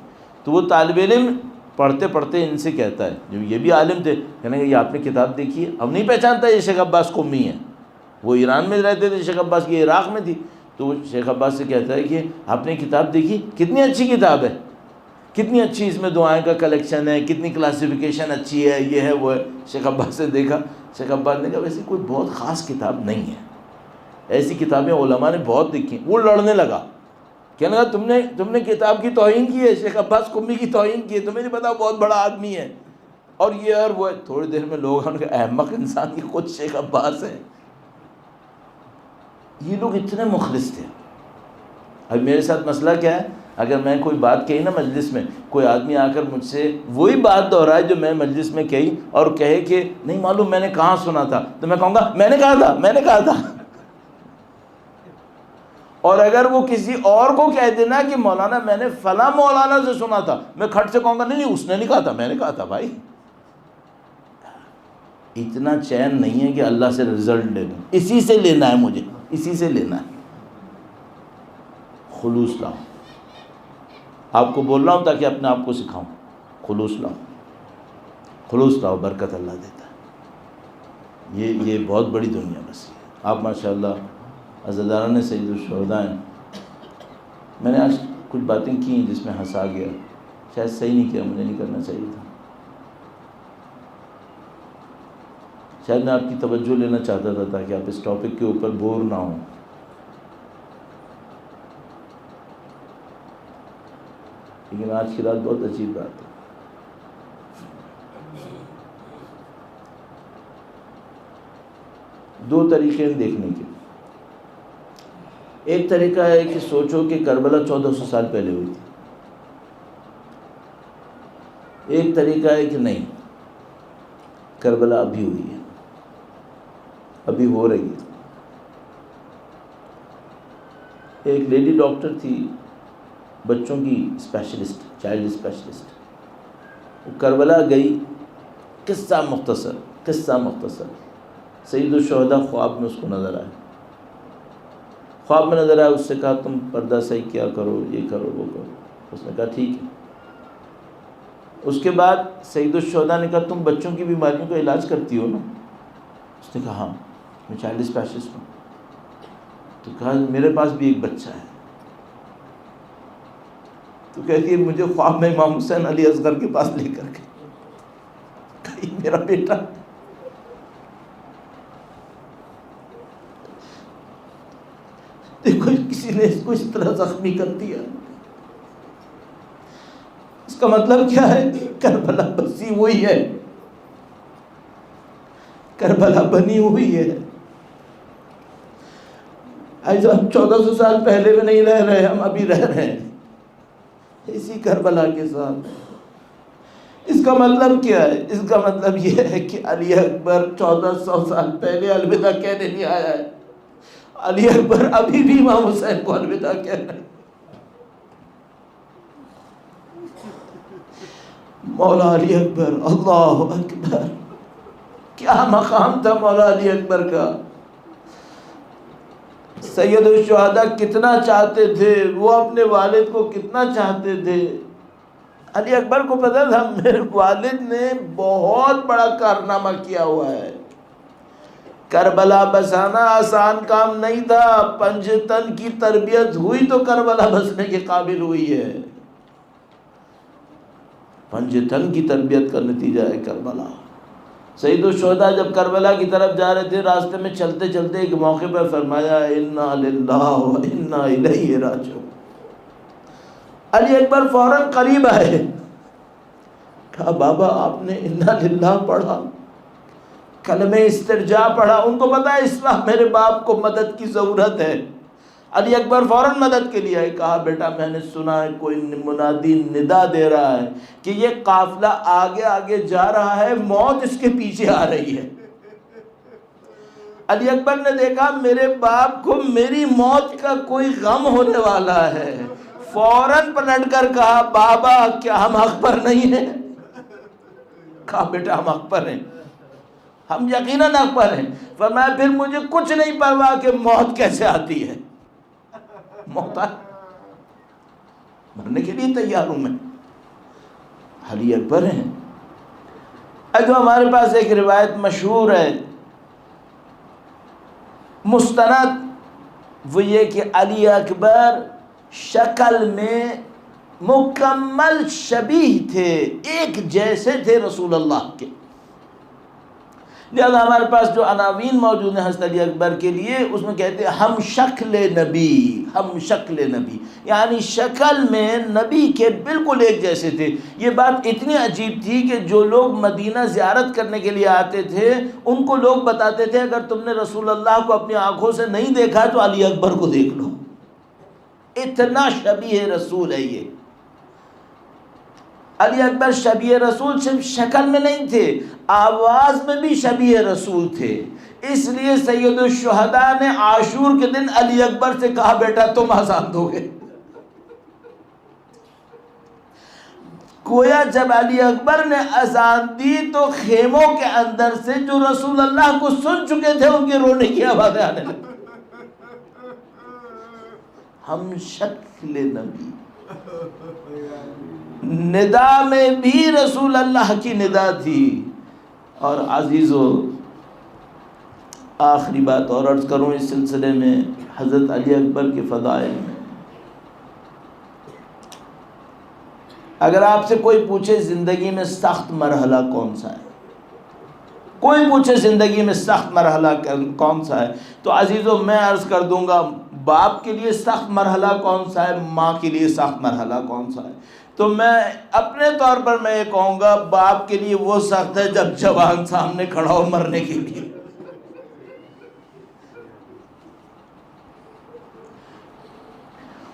تو وہ طالب علم پڑھتے پڑھتے ان سے کہتا ہے، جو یہ بھی عالم تھے، کہنے کہ یہ آپ نے کتاب دیکھی ہے؟ ہم نہیں پہچانتا یہ شیخ عباس قمی ہے. وہ ایران میں رہتے تھے شیخ عباس، یہ عراق میں تھی. تو شیخ عباس سے کہتا ہے کہ آپ نے کتاب دیکھی؟ کتنی اچھی کتاب ہے، کتنی اچھی اس میں دعائیں کا کلیکشن ہے، کتنی کلاسیفیکیشن اچھی ہے، یہ ہے وہ ہے. شیخ عباس سے دیکھا. شیخ عباس نے کہا ویسے کوئی بہت خاص کتاب نہیں ہے، ایسی کتابیں علماء نے بہت لکھی. وہ لڑنے لگا، کہنے لگا تم نے کتاب کی توہین کی ہے، شیخ عباس قمی کی توہین کی ہے، تمہیں نہیں پتا بہت بڑا آدمی ہے اور یہ اور وہ ہے. تھوڑی دیر میں لوگ ان کے احمق انسان کی خود شیخ عباس ہے. یہ لوگ اتنے مخلص تھے. اب میرے ساتھ مسئلہ کیا ہے، اگر میں کوئی بات کہی نا مجلس میں، کوئی آدمی آ کر مجھ سے وہی بات دہرائے جو میں مجلس میں کہی اور کہے کہ نہیں معلوم میں نے کہاں سنا تھا، تو میں کہوں گا میں نے کہا تھا. اور اگر وہ کسی اور کو کہہ دینا کہ مولانا میں نے فلاں مولانا سے سنا تھا، میں کھٹ سے کہوں گا نہیں اس نے نہیں کہا تھا، میں نے کہا تھا. بھائی اتنا چین نہیں ہے کہ اللہ سے رزلٹ لے لوں، اسی سے لینا ہے، مجھے اسی سے لینا ہے. خلوص لاؤ. آپ کو بول رہا ہوں تاکہ اپنے آپ کو سکھاؤں. خلوص لاؤ، خلوص لاؤ، برکت اللہ دیتا ہے. یہ بہت بڑی دنیا بس. آپ ماشاءاللہ عزاداران سید الشہداء ہیں. میں نے آج کچھ باتیں کی ہیں جس میں ہنسا گیا، شاید صحیح نہیں کیا، مجھے نہیں کرنا چاہیے تھا. شاید میں آپ کی توجہ لینا چاہتا تھا تاکہ آپ اس ٹاپک کے اوپر بور نہ ہوں. لیکن آج کی رات بہت عجیب رات ہے. دو طریقے ہیں دیکھنے کے. ایک طریقہ ہے کہ سوچو کہ کربلا 1400 سال پہلے ہوئی تھی. ایک طریقہ ہے کہ نہیں، کربلا ابھی ہوئی ہے، ابھی ہو رہی ہے. ایک لیڈی ڈاکٹر تھی، بچوں کی اسپیشلسٹ، چائلڈ اسپیشلسٹ. وہ کربلا گئی. قصہ مختصر. سید الشہداء خواب میں اس کو نظر آیا. خواب میں نظر آیا، اس سے کہا تم پردہ صحیح کیا کرو، یہ کرو وہ کرو. اس نے کہا ٹھیک ہے. اس کے بعد سید الشہداء نے کہا تم بچوں کی بیماریوں کا علاج کرتی ہو نا؟ اس نے کہا ہاں میں چائلڈ اسپیشلسٹ ہوں. تو کہا میرے پاس بھی ایک بچہ ہے. تو کہتی ہے مجھے خواب میں امام حسین علی اصغر کے پاس لے کر گئے. کہی میرا بیٹا. دیکھو کسی نے اس کو اس طرح زخمی کر دیا. اس کا مطلب کیا ہے؟ کربلا بسی ہوئی ہے، کربلا بنی ہوئی ہے. ایسا ہم 1400 سال پہلے میں نہیں رہ رہے، ہم ابھی رہ رہے ہیں اسی کربلا کے ساتھ. اس کا مطلب کیا ہے؟ اس کا مطلب یہ ہے کہ علی اکبر 1400 سال پہلے الوداع کہنے نہیں آیا ہے. علی اکبر ابھی بھی امام حسین کو الوداع کہہ رہے ہیں. مولا علی اکبر، اللہ اکبر، کیا مقام تھا مولا علی اکبر کا. سید الشہداء کتنا چاہتے تھے، وہ اپنے والد کو کتنا چاہتے تھے. علی اکبر کو پتہ تھا میرے والد نے بہت بڑا کارنامہ کیا ہوا ہے. کربلا بسانا آسان کام نہیں تھا. 5 تن کی تربیت ہوئی تو کربلا بسنے کے قابل ہوئی ہے. 5 تن کی تربیت کا نتیجہ ہے کربلا. سید الشہداء جب کربلا کی طرف جا رہے تھے، راستے میں چلتے چلتے ایک موقع پر فرمایا انا للہ و انا الیہ راجعون. علی اکبر فوراً قریب آئے، کہا بابا آپ نے انا للہ پڑھا، کلمہ استرجاع پڑھا. ان کو پتا ہے اس وقت میرے باپ کو مدد کی ضرورت ہے. علی اکبر فوراً مدد کے لیے آئے. کہا بیٹا میں نے سنا ہے کوئی منادی ندا دے رہا ہے کہ یہ قافلہ آگے آگے جا رہا ہے، موت اس کے پیچھے آ رہی ہے. علی اکبر نے دیکھا میرے باپ کو میری موت کا کوئی غم ہونے والا ہے. فوراً پلٹ کر کہا بابا کیا ہم حق پر نہیں ہیں؟ کہا بیٹا ہم حق پر ہیں، ہم یقیناً حق پر ہیں. فرمایا پھر مجھے کچھ نہیں پرواہ کہ موت کیسے آتی ہے. موت مرنے کے لیے تیار ہوں میں. علی اکبر ہیں. جو ہمارے پاس ایک روایت مشہور ہے مستند، وہ یہ کہ علی اکبر شکل میں مکمل شبیہ تھے، ایک جیسے تھے رسول اللہ کے. لہذا ہمارے پاس جو عناوین موجود ہیں حضرت علی اکبر کے لیے، اس میں کہتے ہیں ہم شکل نبی، ہم شکل نبی، یعنی شکل میں نبی کے بالکل ایک جیسے تھے. یہ بات اتنی عجیب تھی کہ جو لوگ مدینہ زیارت کرنے کے لیے آتے تھے ان کو لوگ بتاتے تھے اگر تم نے رسول اللہ کو اپنی آنکھوں سے نہیں دیکھا تو علی اکبر کو دیکھ لو، اتنا شبیہ رسول ہے یہ. علی اکبر شبیہ رسول صرف شکل میں نہیں تھے، آواز میں بھی شبیہ رسول تھے، اس لیے سید الشہداء نے عاشور کے دن علی اکبر سے کہا بیٹا تم اذان دو گے۔ گویا جب علی اکبر نے اذان دی تو خیموں کے اندر سے جو رسول اللہ کو سن چکے تھے ان کے رونے کی آوازیں آنے لگی۔ ہم شکل نبی، ندا میں بھی رسول اللہ کی ندا تھی۔ اور عزیزو آخری بات اور عرض کروں اس سلسلے میں، حضرت علی اکبر کے فضائل میں اگر آپ سے کوئی پوچھے زندگی میں سخت مرحلہ کون سا ہے، کوئی پوچھے زندگی میں سخت مرحلہ کون سا ہے، تو عزیزو میں عرض کر دوں گا باپ کے لیے سخت مرحلہ کون سا ہے، ماں کے لیے سخت مرحلہ کون سا ہے۔ تو میں اپنے طور پر میں یہ کہوں گا باپ کے لیے وہ سخت ہے جب جوان سامنے کھڑا ہو مرنے کے لیے،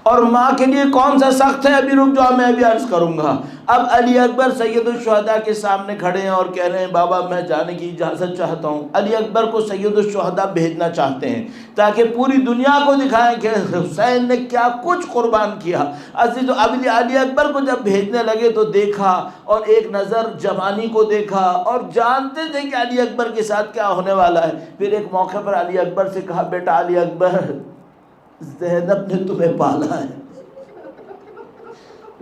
اور ماں کے لیے کون سا سخت ہے ابھی رک جاؤ میں ابھی عرض کروں گا۔ اب علی اکبر سید الشہداء کے سامنے کھڑے ہیں اور کہہ رہے ہیں بابا میں جانے کی اجازت چاہتا ہوں۔ علی اکبر کو سید الشہداء بھیجنا چاہتے ہیں تاکہ پوری دنیا کو دکھائیں کہ حسین نے کیا کچھ قربان کیا۔ علی اکبر کو جب بھیجنے لگے تو دیکھا اور ایک نظر جوانی کو دیکھا اور جانتے تھے کہ علی اکبر کے ساتھ کیا ہونے والا ہے۔ پھر ایک موقع پر علی اکبر سے کہا بیٹا علی اکبر زینب نے تمہیں پالا ہے،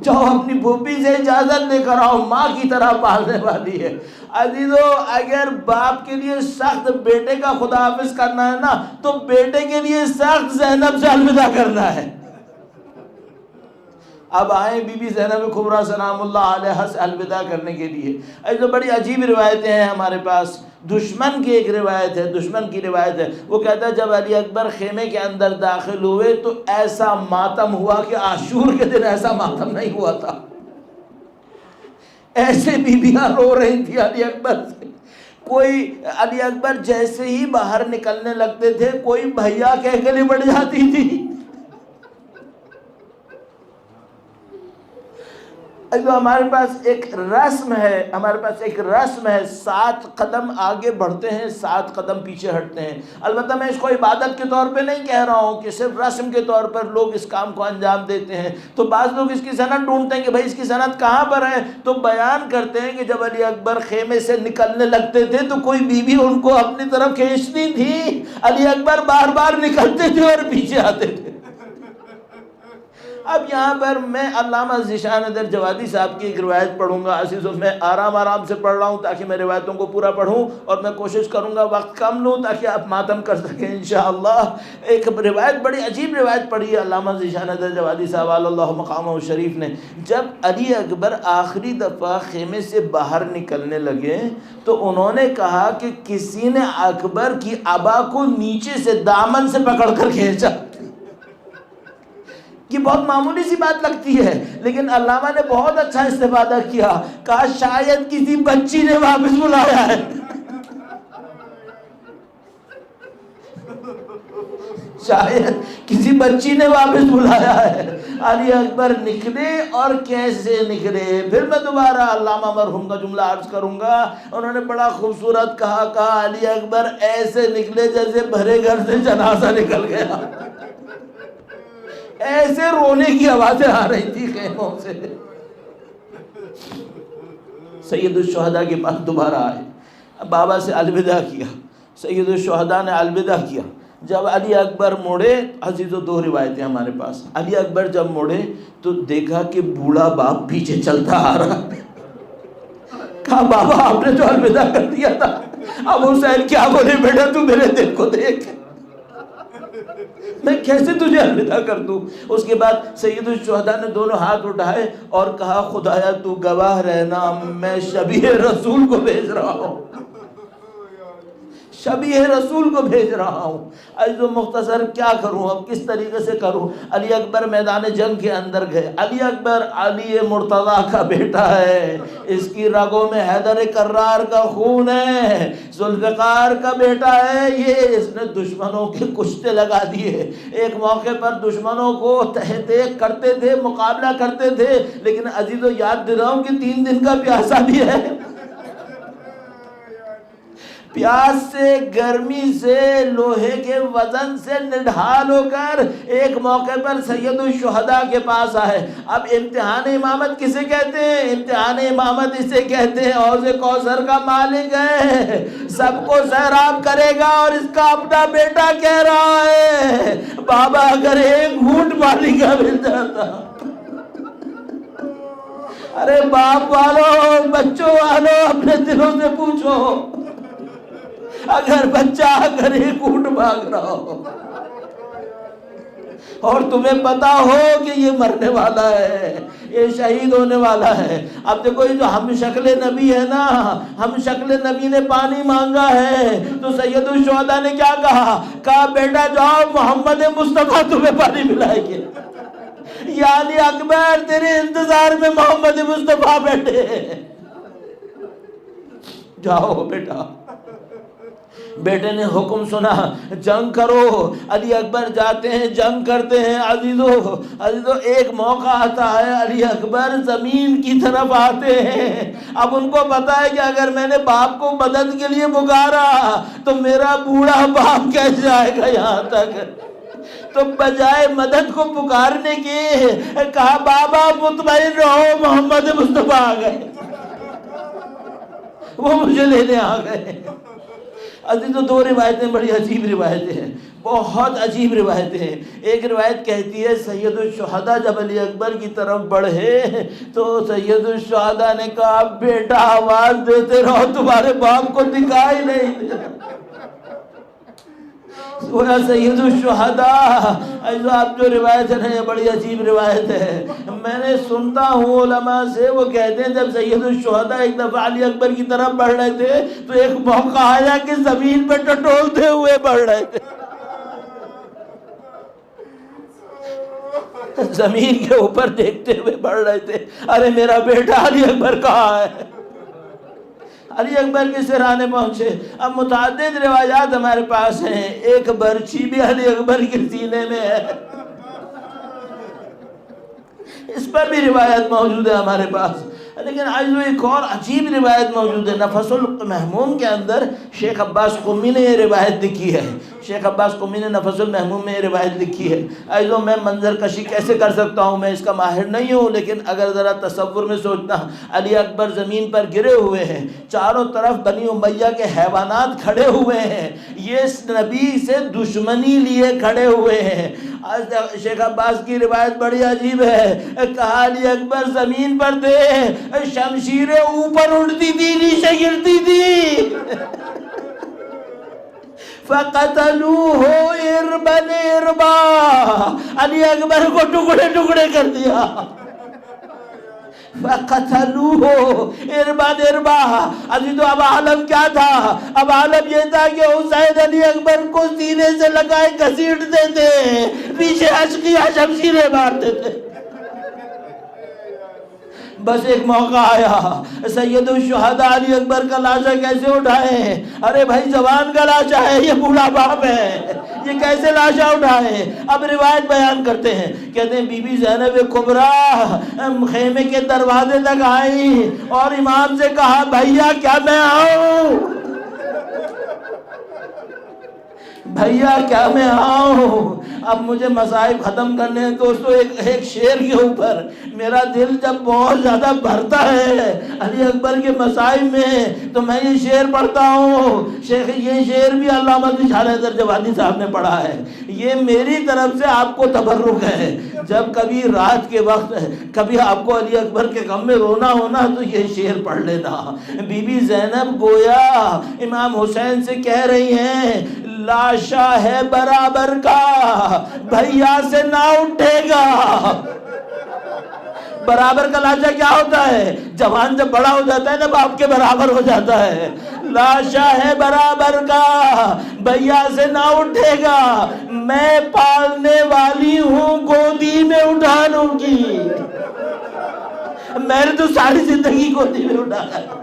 جاؤ اپنی پھوپھی سے اجازت لے کر آؤ، ماں کی طرح پالنے والی ہے۔ عزیزو اگر باپ کے لیے سخت بیٹے کا خدا حافظ کرنا ہے نا تو بیٹے کے لیے سخت زینب سے الوداع کرنا ہے۔ اب آئیں بی بی زینب کبریٰ سلام اللہ علیہا سے الوداع کرنے کے لیے۔ ایسے بڑی عجیب روایتیں ہیں ہمارے پاس۔ دشمن کی ایک روایت ہے، دشمن کی روایت ہے، وہ کہتا ہے جب علی اکبر خیمے کے اندر داخل ہوئے تو ایسا ماتم ہوا کہ عاشور کے دن ایسا ماتم نہیں ہوا تھا۔ ایسے بیویاں رو رہی تھی علی اکبر سے، کوئی علی اکبر جیسے ہی باہر نکلنے لگتے تھے کوئی بھیا کہہ کے لپٹ جاتی تھی۔ ہمارے پاس ایک رسم ہے 7 قدم آگے بڑھتے ہیں 7 قدم پیچھے ہٹتے ہیں۔ البتہ میں اس کو عبادت کے طور پہ نہیں کہہ رہا ہوں کہ صرف رسم کے طور پر لوگ اس کام کو انجام دیتے ہیں۔ تو بعض لوگ اس کی سند ڈھونڈتے ہیں کہ بھائی اس کی سند کہاں پر ہے، تو بیان کرتے ہیں کہ جب علی اکبر خیمے سے نکلنے لگتے تھے تو کوئی بیوی ان کو اپنی طرف کھینچتی تھی، علی اکبر بار بار نکلتے تھے اور پیچھے آتے تھے۔ اب یہاں پر میں علامہ ذیشان ادر جوادی صاحب کی ایک روایت پڑھوں گا۔ عزیزوں میں آرام سے پڑھ رہا ہوں تاکہ میں روایتوں کو پورا پڑھوں، اور میں کوشش کروں گا وقت کم لوں تاکہ آپ ماتم کر سکیں انشاءاللہ۔ ایک روایت بڑی عجیب روایت پڑھی ہے علامہ ذیشان ادر جوادی صاحب اللہ مقامہ شریف نے۔ جب علی اکبر آخری دفعہ خیمے سے باہر نکلنے لگے تو انہوں نے کہا کہ کسی نے اکبر کی عبا کو نیچے سے دامن سے پکڑ کر کھینچا۔ یہ بہت معمولی سی بات لگتی ہے لیکن علامہ نے بہت اچھا استفادہ کیا، کہا شاید کسی بچی نے واپس بلایا ہے، شاید کسی بچی نے واپس بلایا ہے۔ علی اکبر نکلے اور کیسے نکلے، پھر میں دوبارہ علامہ مرحوم کا جملہ عرض کروں گا، انہوں نے بڑا خوبصورت کہا علی اکبر ایسے نکلے جیسے بھرے گھر سے جنازہ نکل گیا، ایسے رونے کی آوازیں آ رہی تھی خیموں سے۔ سید الشہداء کے پاس دوبارہ آئے، بابا سے الوداع کیا، سید الشہداء نے الوداع کیا۔ جب علی اکبر موڑے، عزیزو 2 روایتیں ہمارے پاس، علی اکبر جب موڑے تو دیکھا کہ بوڑھا باپ پیچھے چلتا آ رہا، کہا بابا آپ نے تو الوداع کر دیا تھا، اب حسین کیا بولے بیٹا تو میرے دل کو دیکھ، میں کیسے تجھے الوداع کر دوں۔ اس کے بعد سید الشہداء نے دونوں ہاتھ اٹھائے اور کہا خدایا تو گواہ رہنا میں شبیہ رسول کو بھیج رہا ہوں، شبیہ رسول کو بھیج رہا ہوں۔ عزیز و مختصر کیا کروں، اب کس طریقے سے کروں؟ علی اکبر میدان جنگ کے اندر گئے۔ علی اکبر علی مرتضیٰ کا بیٹا ہے، اس کی رگوں میں حیدر کرار کا خون ہے، ذوالفقار کا بیٹا ہے یہ، اس نے دشمنوں کے کشتے لگا دیے۔ ایک موقع پر دشمنوں کو تحت کرتے تھے، مقابلہ کرتے تھے، لیکن عزیزو یاد دلاؤں کہ 3 دن کا پیاسا بھی ہے، پیاس سے، گرمی سے، لوہے کے وزن سے نڈھال ہو کر ایک موقع پر سید الشہداء کے پاس آئے۔ اب امتحان امامت کسے کہتے ہیں؟ امتحان امامت اسے کہتے ہیں حوض کوثر کا مالک ہے، سب کو سیراب کرے گا، اور اس کا اپنا بیٹا کہہ رہا ہے بابا اگر ایک گھونٹ پانی کا مل جاتا۔ ارے باپ والو، بچوں والو، اپنے دلوں سے پوچھو، اگر بچہ اگر ایک اونٹ مانگ رہا ہو اور تمہیں پتا ہو کہ یہ مرنے والا ہے، یہ شہید ہونے والا ہے۔ اب دیکھو یہ جو ہم شکل نبی ہے نا، ہم شکل نبی نے پانی مانگا ہے تو سید الشہداء نے کیا کہا بیٹا جاؤ محمد مصطفیٰ تمہیں پانی پلائے گے، یعنی اکبر تیرے انتظار میں محمد مصطفیٰ بیٹھے، جاؤ بیٹا۔ بیٹے نے حکم سنا جنگ کرو، علی اکبر جاتے ہیں، جنگ کرتے ہیں۔ عزیزو ایک موقع آتا ہے علی اکبر زمین کی طرف آتے ہیں۔ اب ان کو پتا ہے کہ اگر میں نے باپ کو مدد کے لیے پکارا تو میرا بوڑھا باپ کیسے آئے گا یہاں تک، تو بجائے مدد کو پکارنے کے کہا بابا مطمئن رہو محمد مصطفیٰ آ گئے، وہ مجھے لینے آ گئے۔ عزیزو 2 روایتیں بڑی عجیب روایتیں ہیں، بہت عجیب روایتیں ہیں۔ ایک روایت کہتی ہے سید الشہداء جب علی اکبر کی طرف بڑھے تو سید الشہداء نے کہا بیٹا آواز دیتے رہو، تمہارے باپ کو دکھائی نہیں دے رہا۔ گویا سید الشہداء، ایسا آپ جو روایت ہے یہ بڑی عجیب روایت ہے، میں نے سنتا ہوں علماء سے، وہ کہتے ہیں جب سید الشہداء ایک دفعہ علی اکبر کی طرف بڑھ رہے تھے تو ایک موقع آیا کہ زمین پہ ٹٹولتے ہوئے بڑھ رہے تھے، زمین کے اوپر دیکھتے ہوئے بڑھ رہے تھے، ارے میرا بیٹا علی اکبر کہاں ہے؟ علی اکبر کے سرانے پہنچے۔ اب متعدد روایات ہمارے پاس ہیں، ایک برچی بھی علی اکبر کے سینے میں ہے، اس پر بھی روایت موجود ہے ہمارے پاس۔ لیکن عزیزو ایک اور عجیب روایت موجود ہے، نفس المحموم کے اندر شیخ عباس قمی نے یہ روایت لکھی ہے، شیخ عباس قمی نے نفس المحموم میں یہ روایت لکھی ہے۔ عزیزو میں منظر کشی کیسے کر سکتا ہوں، میں اس کا ماہر نہیں ہوں، لیکن اگر ذرا تصور میں سوچنا، علی اکبر زمین پر گرے ہوئے ہیں، چاروں طرف بنی امیہ کے حیوانات کھڑے ہوئے ہیں، یہ نبی سے دشمنی لیے کھڑے ہوئے ہیں۔ شیخ عباس کی روایت بڑی عجیب ہے، کہا علی اکبر زمین پر تھے، شمشیریں اوپر اڑتی تھی نیچے گرتی تھی، فَقَتَلُوهُ إِرْبًا إِرْبًا، علی اکبر کو ٹکڑے ٹکڑے کر دیا، فَقَتَلُوهُ إِرْبًا إِرْبًا۔ عزیزو اب عالم کیا تھا؟ اب عالم یہ تھا کہ حسین علی اکبر کو سینے سے لگائے گھسیٹتے تھے، پیچھے اشقیہ شمشیریں مارتے تھے۔ بس ایک موقع آیا، سید الشہداء علی اکبر کا لاشا کیسے اٹھائے؟ ارے بھائی جوان کا لاشا ہے، یہ بوڑھا باپ ہے، یہ کیسے لاشا اٹھائے؟ اب روایت بیان کرتے ہیں، کہتے ہیں بی بی زینب کبریٰ خیمے کے دروازے تک آئی اور امام سے کہا بھیا کیا میں آؤں؟ بھیا کیا میں آؤں؟ اب مجھے مصائب ختم کرنے ہیں دوستو، ایک شعر کے اوپر میرا دل جب بہت زیادہ بھرتا ہے علی اکبر کے مصائب میں تو میں یہ شعر پڑھتا ہوں۔ شیخ یہ شعر بھی علامہ اشارہ حیدر جوادی صاحب نے پڑھا ہے، یہ میری طرف سے آپ کو تبرک ہے، جب کبھی رات کے وقت کبھی آپ کو علی اکبر کے غم میں رونا ہونا تو یہ شعر پڑھ لینا۔ بی بی زینب گویا امام حسین سے کہہ رہی ہیں لاشا ہے برابر کا بھیا سے نہ اٹھے گا۔ برابر کا لاشا کیا ہوتا ہے؟ جوان جب بڑا ہو جاتا ہے نا باپ کے برابر ہو جاتا ہے، لاشا ہے برابر کا، بھیا سے نہ اٹھے گا، میں پالنے والی ہوں، گودی میں اٹھا لوں گی۔ میں نے تو ساری زندگی گودی میں اٹھایا۔